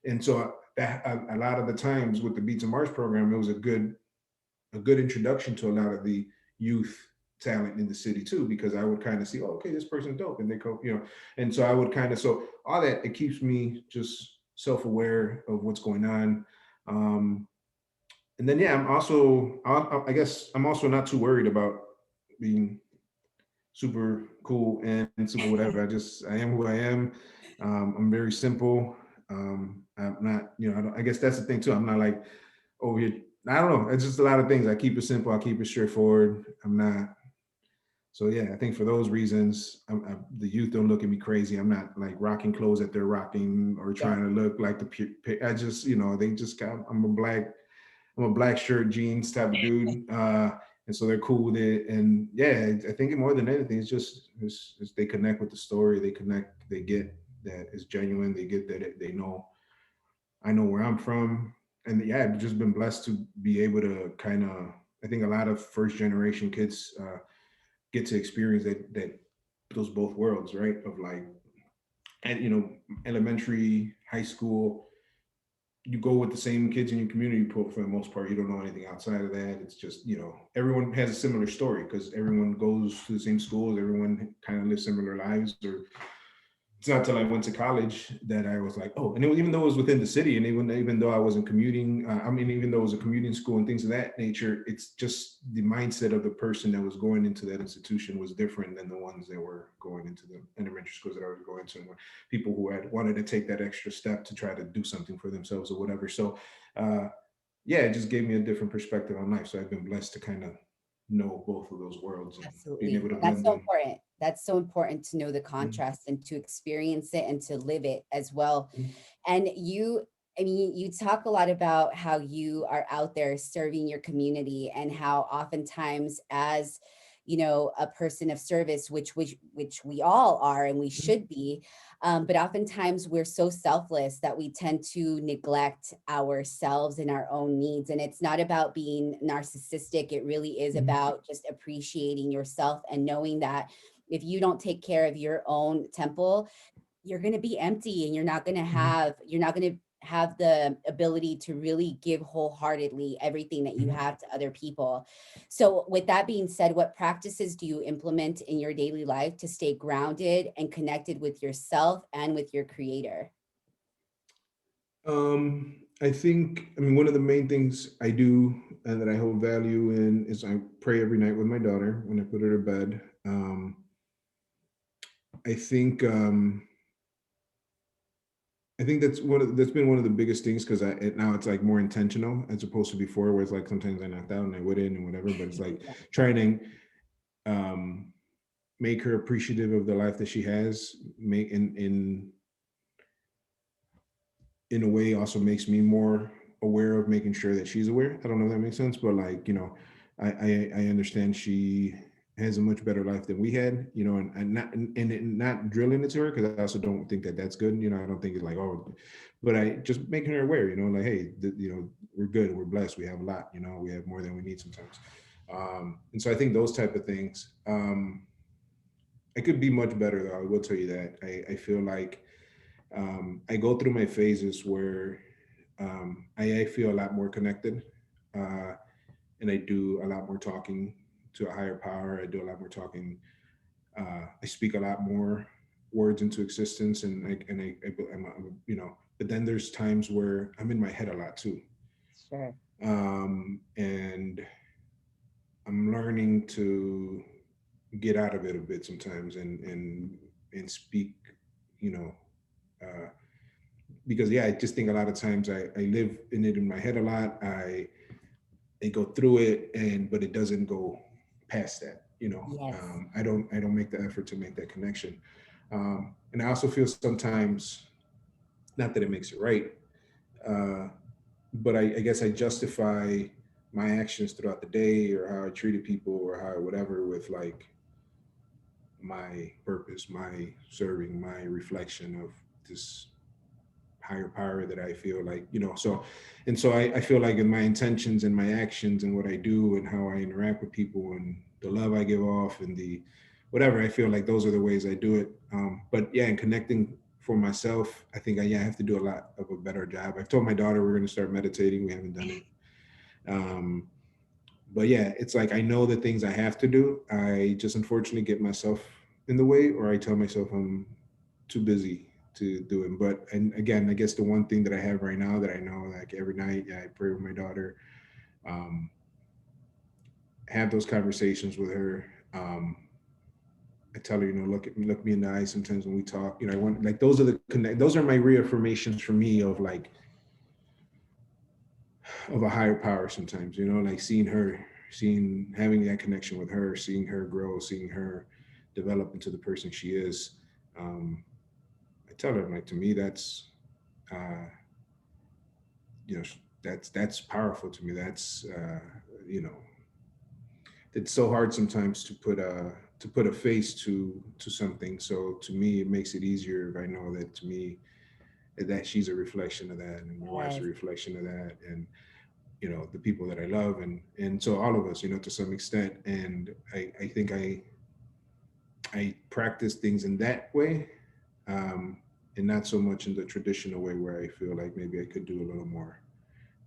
and so that a lot of the times with the Beats and Mars program, it was a good introduction to a lot of the youth talent in the city too, because I would kind of see, oh, okay, this person's dope, and they go, and so I would kind of, so all that, it keeps me just self-aware of what's going on. Um, and then yeah, I guess I'm also not too worried about being super cool and super whatever. I am who I am. I'm very simple. I'm not, I guess that's the thing too. I'm not like over here. I don't know. It's just a lot of things. I keep it simple. I keep it straightforward. I'm not. So yeah, I think for those reasons, the youth don't look at me crazy. I'm not like rocking clothes that they're rocking or Yeah. trying to look like I just, they just got. I'm a black shirt jeans type of dude, and so they're cool with it. And yeah, I think more than anything, it's they connect with the story. They connect. They get that it's genuine. They get that they know I know where I'm from, and yeah, I've just been blessed to be able to kind of. I think a lot of first generation kids get to experience that those both worlds, right? Of like and elementary, high school, you go with the same kids in your community for the most part. You don't know anything outside of that. It's just, everyone has a similar story because everyone goes to the same schools, everyone kind of lives similar lives. Or it's not till I went to college that I was like, oh, and even though it was within the city, and even though I wasn't commuting, even though it was a commuting school and things of that nature, it's just the mindset of the person that was going into that institution was different than the ones that were going into the elementary schools that I was going to, and people who had wanted to take that extra step to try to do something for themselves or whatever. So, uh, yeah, it just gave me a different perspective on life. So I've been blessed to kind of know both of those worlds and being Absolutely. able to And that's blend so them. important. That's so important to know the Mhm. contrast and to experience it and to live it as well. And I mean, you talk a lot about how you are out there serving your community and how oftentimes as, a person of service, which we all are and we should be, but oftentimes we're so selfless that we tend to neglect ourselves and our own needs. And it's not about being narcissistic. It really is Mhm. about just appreciating yourself and knowing that if you don't take care of your own temple, you're going to be empty and Mhm. you're not going to have the ability to really give wholeheartedly everything that you Mhm. have to other people. So with that being said, what practices do you implement in your daily life to stay grounded and connected with yourself and with your creator? I mean, one of the main things I do and that I hold value in is I pray every night with my daughter when I put her to bed. I think, I think that's been one of the biggest things because now it's like more intentional as opposed to before where it's like sometimes I knocked out and I wouldn't and whatever, but it's like Yeah. trying to make her appreciative of the life that she has, make in a way also makes me more aware of making sure that she's aware. I don't know if that makes sense, but like, I understand she has a much better life than we had, and not drilling it to her because I also don't think that that's good. I don't think it's like, oh, but I just making her aware, like, hey, we're good, we're blessed, we have a lot, we have more than we need sometimes. And so I think those type of things. I could be much better though. I will tell you that. I feel like I go through my phases where I feel a lot more connected, uh, and I do a lot more talking to a higher power. I do a lot more talking. I speak a lot more words into existence, and But then there's times where I'm in my head a lot too, Sure. and I'm learning to get out of it a bit sometimes, and speak, you know. Uh, because yeah, I just think a lot of times I live in it in my head a lot. I go through it, but it doesn't go past that. Yes. I don't make the effort to make that connection, and I also feel sometimes, not that it makes it right, uh, but I guess I justify my actions throughout the day or how I treated people or how whatever with like my purpose, my serving, my reflection of this higher power that I feel like, I feel like in my intentions and my actions and what I do and how I interact with people and the love I give off and the whatever, I feel like those are the ways I do it. But yeah, in connecting for myself, I think I have to do a lot of a better job. I've told my daughter we're going to start meditating. We haven't done it. Um, but yeah, it's like I know the things I have to do. I just unfortunately get myself in the way, or I tell myself I'm too busy to do it. But and again, I guess the one thing that I have right now that I know, like every night, yeah, I pray with my daughter, um, have those conversations with her. I tell her, look me in the eye sometimes when we talk. I want like those are my reaffirmations for me of like of a higher power sometimes, like having that connection with her, seeing her grow, seeing her develop into the person she is. Um, I tell her, like, to me, uh, you know, that's powerful to me. You know, it's so hard sometimes to put a face to something. So to me, it makes it easier if I know that to me that she's a reflection of that, and my wife's a Yes. reflection of that, and the people that I love, and so all of us, to some extent. And I think I practice things in that way, and not so much in the traditional way where I feel like maybe I could do a little more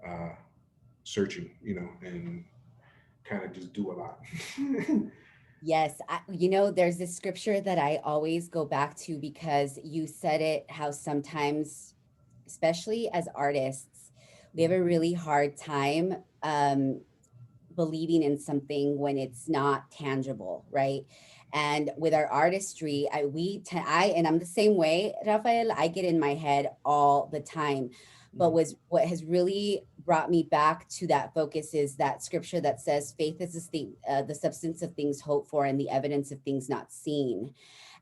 uh, searching, and kind of just do a lot. Yes, there's this scripture that I always go back to because you said it, how sometimes, especially as artists, we have a really hard time believing in something when it's not tangible, right? And with our artistry, and I'm the same way, Rafael. I get in my head all the time. But what has really brought me back to that focus is that scripture that says, "Faith is the substance of things hoped for, and the evidence of things not seen."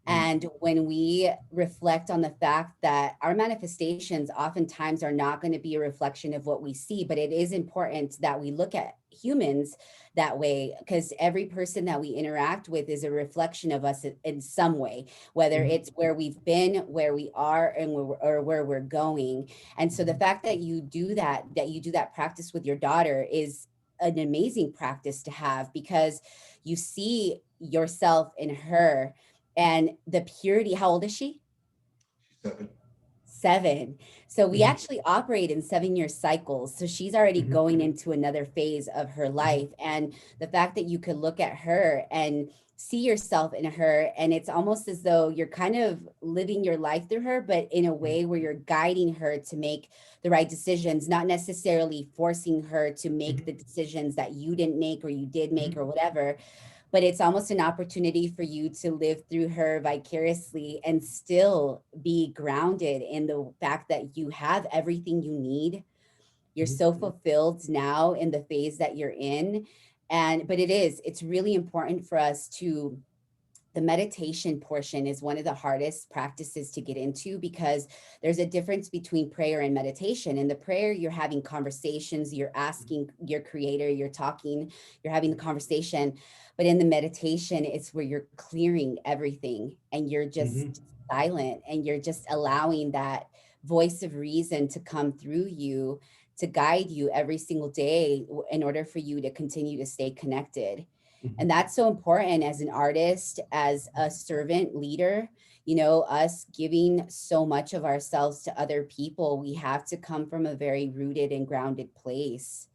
Mm, And when we reflect on the fact that our manifestations oftentimes are not going to be a reflection of what we see, but it is important that we look at humans that way, because every person that we interact with is a reflection of us in some way, whether mhm, it's where we've been, where we are, or where we're going. And so the mhm, fact that you do that practice with your daughter is an amazing practice to have, because you see yourself in her and the purity. How old is she? 7. 7. So we Mhm, actually operate in 7-year cycles. So she's already mhm, going into another phase of her mhm, life. And the fact that you could look at her and see yourself in her, and it's almost as though you're kind of living your life through her, but in a mhm, way where you're guiding her to make the right decisions, not necessarily forcing her to make mhm, the decisions that you didn't make or you did make mhm, or whatever, but it's almost an opportunity for you to live through her vicariously and still be grounded in the fact that you have everything you need. You're mhm, so fulfilled now in the phase that you're in. And but it's really important for us to, the meditation portion is one of the hardest practices to get into, because there's a difference between prayer and meditation. In the prayer, you're having conversations, you're asking your creator, you're talking, you're having the conversation. But in the meditation, it's where you're clearing everything and you're just mhm, silent, and you're just allowing that voice of reason to come through you, to guide you every single day in order for you to continue to stay connected. mhm, And that's so important as an artist, as a servant leader, us giving so much of ourselves to other people. We have to come from a very rooted and grounded place.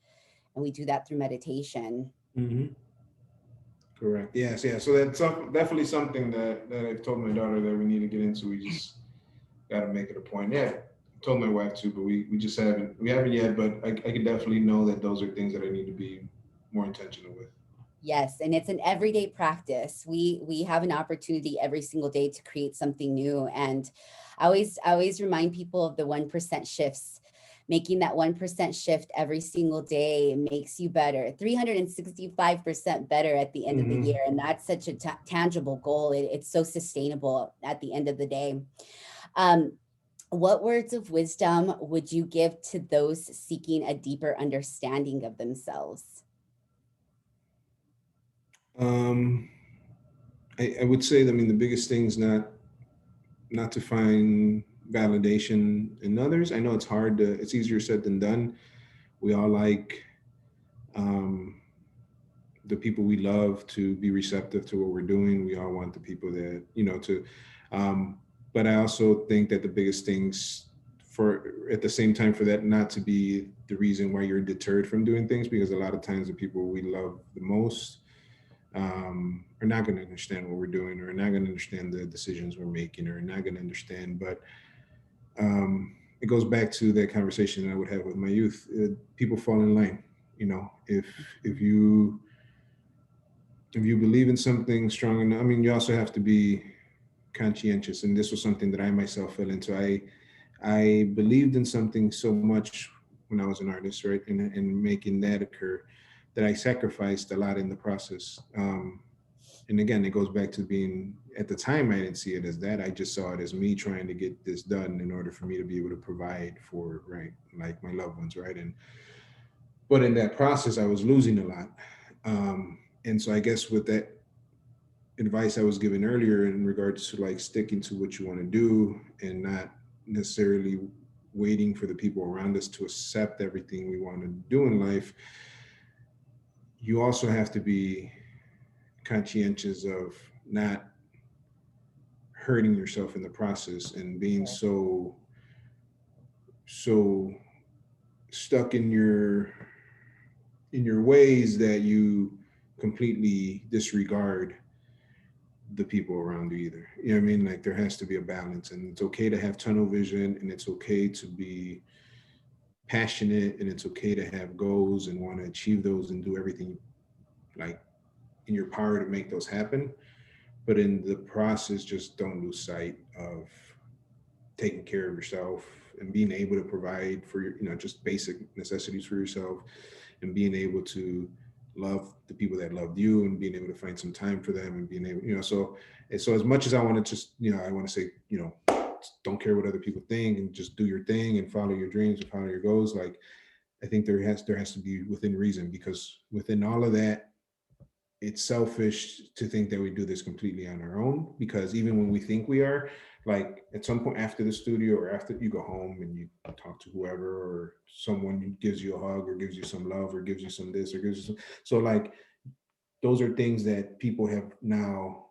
And we do that through meditation. mhm. Correct. Yes. Yeah. So that's definitely something that I've told my daughter that we need to get into. We just got to make it a point. Yeah. I told my wife too, but we just haven't yet. But I can definitely know that those are things that I need to be more intentional with. Yes, and it's an everyday practice. We have an opportunity every single day to create something new. And I always remind people of the 1% shifts. Making that 1% shift every single day makes you better, 365% better at the end of the Hmm. year. And that's such a tangible goal. It's so sustainable at the end of the day. Um, what words of wisdom would you give to those seeking a deeper understanding of themselves? Um, I would say, I mean, the biggest thing is not to find validation in others. I know it's hard to, it's easier said than done. We all like um, the people we love to be receptive to what we're doing. We all want the people that, um, but I also think that the biggest things for at the same time for that not to be the reason why you're deterred from doing things, because a lot of times the people we love the most are not going to understand what we're doing, or not going to understand the decisions we're making, or not going to understand. But it goes back to that conversation that I would have with my youth. People fall in line. If if you if you believe in something strong enough, I mean, you also have to be conscientious. And this was something that I myself fell into. I believed in something so much when I was an artist, right, and making that occur, that I sacrificed a lot in the process. And again, it goes back to being, at the time I didn't see it as that. I just saw it as me trying to get this done in order for me to be able to provide for, right, like my loved ones, right. And but in that process I was losing a lot. And so I guess with that advice I was given earlier in regards to like sticking to what you want to do and not necessarily waiting for the people around us to accept everything we want to do in life, you also have to be conscientious of not hurting yourself in the process and being Sure. so stuck in your ways that you completely disregard the people around you either. You know what I mean? Like there has to be a balance, and it's okay to have tunnel vision, and it's okay to be passionate, and it's okay to have goals and want to achieve those and do everything like in your power to make those happen. But in the process, just don't lose sight of taking care of yourself and being able to provide for your, just basic necessities for yourself, and being able to love the people that loved you, and being able to find some time for them, and being able, so as much as I want to just, I want to say, don't care what other people think and just do your thing and follow your dreams and follow your goals. Like I think there has to be within reason, because within all of that, it's selfish to think that we do this completely on our own, because even when we think we are, like at some point after the studio or after you go home and you talk to whoever, or someone gives you a hug or gives you some love or gives you some this or gives you some, so like those are things that people have now,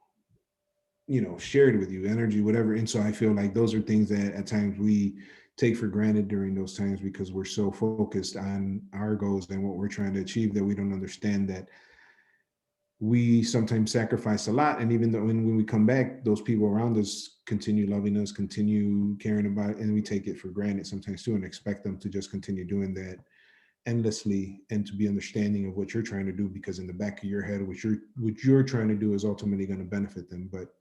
shared with you, energy, whatever. And so I feel like those are things that at times we take for granted during those times, because we're so focused on our goals and what we're trying to achieve, that we don't understand that we sometimes sacrifice a lot. And even though when we come back, those people around us continue loving us, continue caring about it, and we take it for granted sometimes too, and expect them to just continue doing that endlessly, and to be understanding of what you're trying to do, because in the back of your head, what you're trying to do is ultimately going to benefit them. But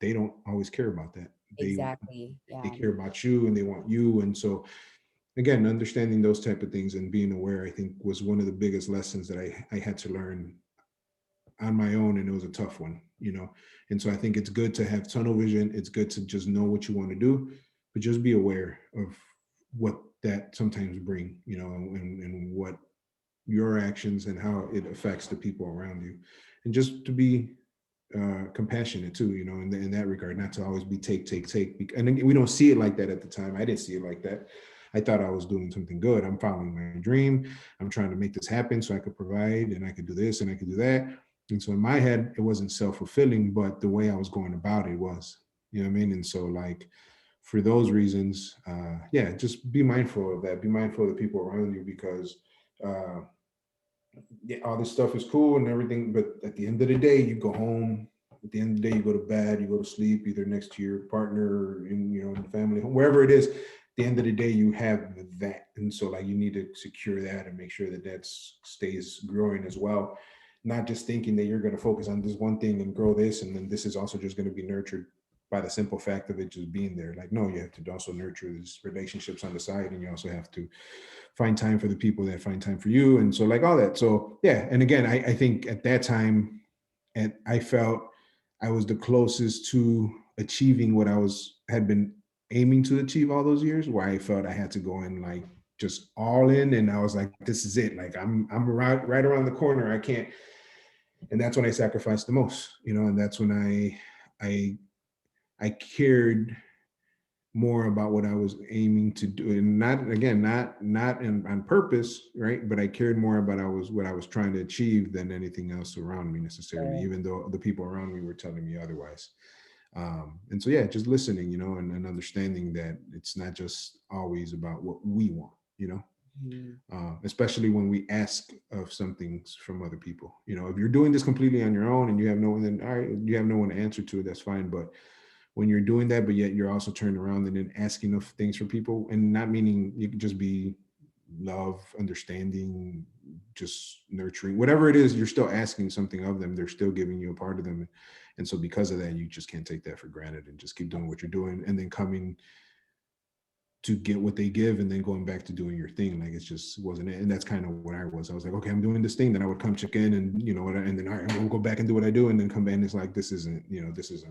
they don't always care about that. Exactly. They Yeah. care about you, and they want you. And so again, understanding those type of things and being aware, I think, was one of the biggest lessons that I had to learn on my own, and it was a tough one. And so I think it's good to have tunnel vision. It's good to just know what you want to do, but just be aware of what that sometimes bring, and what your actions and how it affects the people around you, and just to be compassionate too, in that regard, not to always be take. And then we don't see it like that at the time. I didn't see it like that. I thought I was doing something good. I'm following my dream. I'm trying to make this happen so I could provide, and I could do this and I could do that. And so in my head, it wasn't self-fulfilling, but the way I was going about it was, you know what I mean? And so like for those reasons, yeah, just be mindful of that. Be mindful of the people around you, because uh, yeah, all this stuff is cool and everything, but at the end of the day, you go home. At the end of the day, you go to bed, you go to sleep, either next to your partner or in the family home, wherever it is. At the end of the day, you have that, and so like you need to secure that and make sure that that stays growing as well. Not just thinking that you're going to focus on this one thing and grow this, and then this is also just going to be nurtured by the simple fact of it just being there. Like, no, you have to also nurture these relationships on the side, and you also have to find time for the people that find time for you, and so like all that. So yeah, and again, I think at that time, and I felt I was the closest to achieving what I was had been aiming to achieve all those years, where I felt I had to go in like just all in, and I was like, this is it. Like I'm right around the corner. I can't. And that's when I sacrificed the most, and that's when I I cared more about what I was aiming to do, and not again, not on purpose, right? But I cared more about what I was trying to achieve than anything else around me necessarily, Sure. even though the people around me were telling me otherwise. And so yeah, just listening, and understanding that it's not just always about what we want, Mhm. especially when we ask of some things from other people. If you're doing this completely on your own and you have no one, then all right, you have no one to answer to it. That's fine, but when you're doing that, but yet you're also turning around and then asking of things for people, and not meaning you can just be love, understanding, just nurturing, whatever it is, you're still asking something of them. They're still giving you a part of them. And so because of that, you just can't take that for granted and just keep doing what you're doing, and then coming to get what they give, and then going back to doing your thing. Like it's just wasn't it. And that's kind of what I was. I was like, okay, I'm doing this thing. Then I would come check in, and and then all right, I'm gonna go back and do what I do, and then come back and it's like, this isn't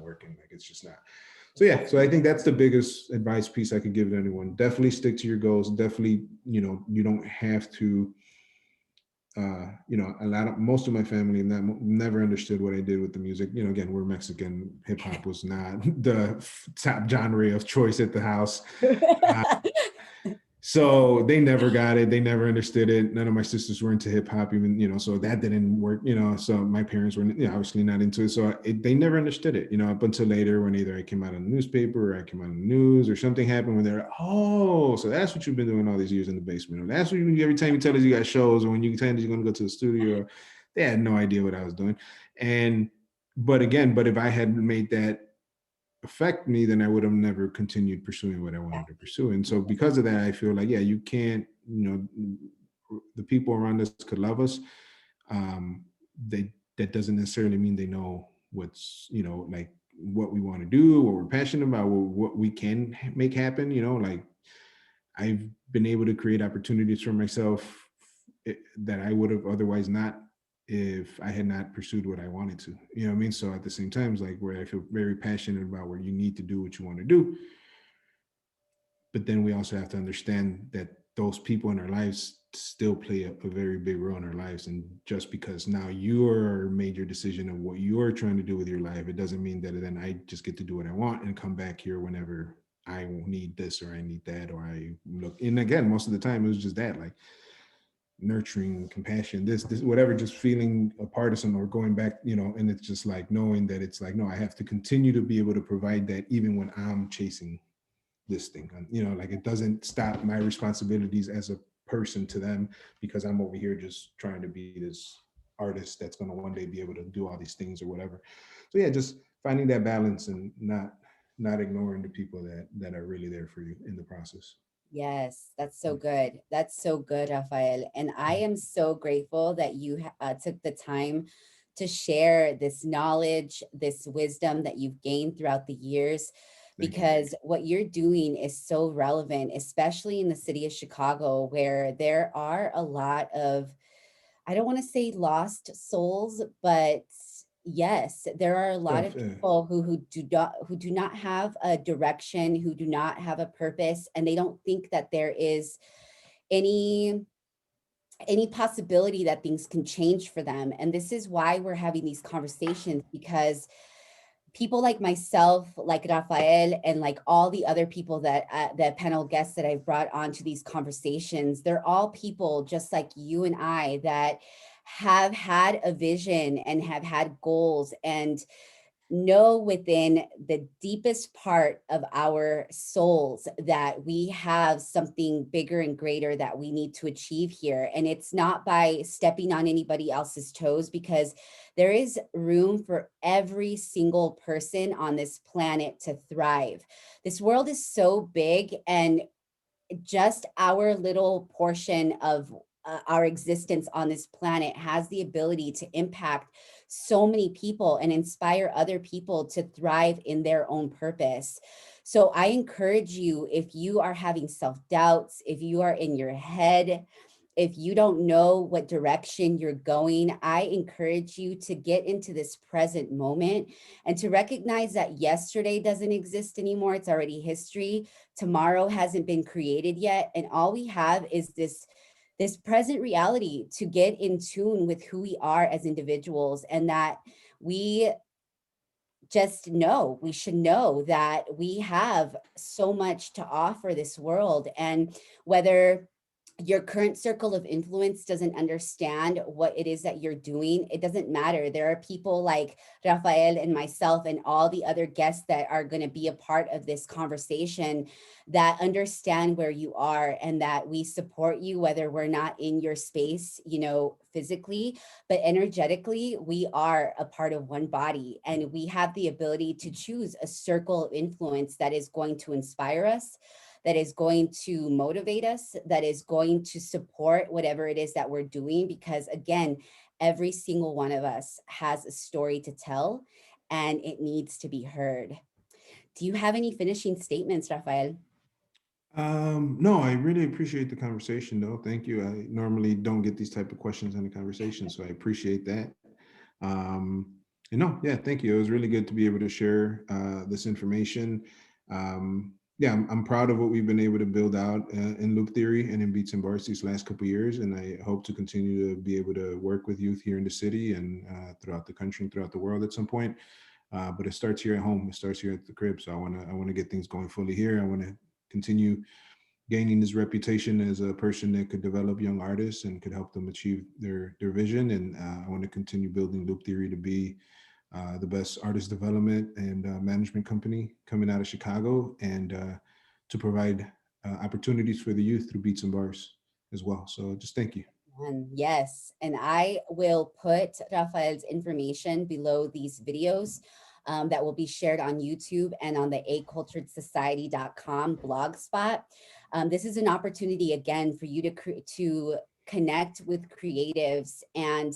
working. Like it's just not. So yeah, so I think that's the biggest advice piece I could give to anyone. Definitely stick to your goals. Definitely, you don't have to. Most of my family never understood what I did with the music. Again, we're Mexican. Hip hop was not the top genre of choice at the house. Uh, So they never got it. They never understood it. None of my sisters were into hip hop, even, so that didn't work, So my parents were, obviously not into it. So they never understood it, up until later when either I came out on the newspaper or I came out on the news or something happened when they're like, oh, so that's what you've been doing all these years in the basement. Or that's what every time you tell us you got shows or when you tell us you're going to go to the studio, they had no idea what I was doing. But if I had made that affect me, then I would have never continued pursuing what I wanted to pursue. And so because of that, I feel like, yeah, you can't, the people around us could love us. That doesn't necessarily mean they know what's, like what we want to do, what we're passionate about, what we can make happen, like I've been able to create opportunities for myself that I would have otherwise not if I had not pursued what I wanted to. You know what I mean? So at the same time, it's like where I feel very passionate about where you need to do what you want to do. But then we also have to understand that those people in our lives still play a very big role in our lives. And just because now you're made your decision of what you're trying to do with your life, it doesn't mean that then I just get to do what I want and come back here whenever I need this or I need that or I look. And again, most of the time it was just that, like nurturing, compassion, this, whatever, just feeling a partisan or going back, and it's just like knowing that it's like, no, I have to continue to be able to provide that even when I'm chasing this thing. Like it doesn't stop my responsibilities as a person to them because I'm over here just trying to be this artist that's going to one day be able to do all these things or whatever. So yeah, just finding that balance and not ignoring the people that are really there for you in the process. Yes, that's so good. That's so good, Rafael. And I am so grateful that you took the time to share this knowledge, this wisdom that you've gained throughout the years, Thank you. because what you're doing is so relevant, especially in the city of Chicago, where there are a lot of, I don't want to say lost souls, but yes, there are a lot of people who do not have a direction, who do not have a purpose, and they don't think that there is any any possibility that things can change for them. And this is why we're having these conversations, because people like myself, like Rafael, and like all the other people that the panel guests that I've brought onto these conversations, they're all people just like you and I that have had a vision and have had goals and know within the deepest part of our souls that we have something bigger and greater that we need to achieve here. And it's not by stepping on anybody else's toes, because there is room for every single person on this planet to thrive. This world is so big, and just our little portion of our existence on this planet has the ability to impact so many people and inspire other people to thrive in their own purpose. So I encourage you, if you are having self-doubts, if you are in your head, if you don't know what direction you're going, I encourage you to get into this present moment and to recognize that yesterday doesn't exist anymore. It's already history. Tomorrow hasn't been created yet. And all we have is this present reality to get in tune with who we are as individuals, and that we just know, we should know that we have so much to offer this world. And whether your current circle of influence doesn't understand what it is that you're doing, it doesn't matter. There are people like Rafael and myself and all the other guests that are going to be a part of this conversation that understand where you are, and that we support you, whether we're not in your space, physically, but energetically, we are a part of one body, and we have the ability to choose a circle of influence that is going to inspire us, that is going to motivate us, that is going to support whatever it is that we're doing. Because again, every single one of us has a story to tell, and it needs to be heard. Do you have any finishing statements, Rafael? No, I really appreciate the conversation though. Thank you. I normally don't get these type of questions in the conversation, so I appreciate that. Um, and no, yeah, thank you. It was really good to be able to share this information. Yeah, I'm proud of what we've been able to build out in Loop Theory and in Beats and Bars these last couple of years, and I hope to continue to be able to work with youth here in the city and throughout the country and throughout the world at some point. But it starts here at home. It starts here at the crib. So I want to get things going fully here. I want to continue gaining his reputation as a person that could develop young artists and could help them achieve their vision. And I want to continue building Loop Theory to be the best artist development and management company coming out of Chicago, and to provide opportunities for the youth through Beats and Bars as well. So just thank you. Yes, and I will put Rafael's information below these videos that will be shared on YouTube and on the aculturedsociety.com blog spot. This is an opportunity again for you to connect with creatives and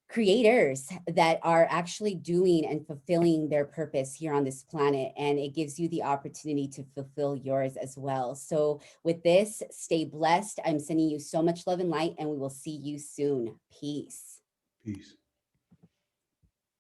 creators that are actually doing and fulfilling their purpose here on this planet, and it gives you the opportunity to fulfill yours as well. So with this, stay blessed. I'm sending you so much love and light, and we will see you soon. Peace. Peace.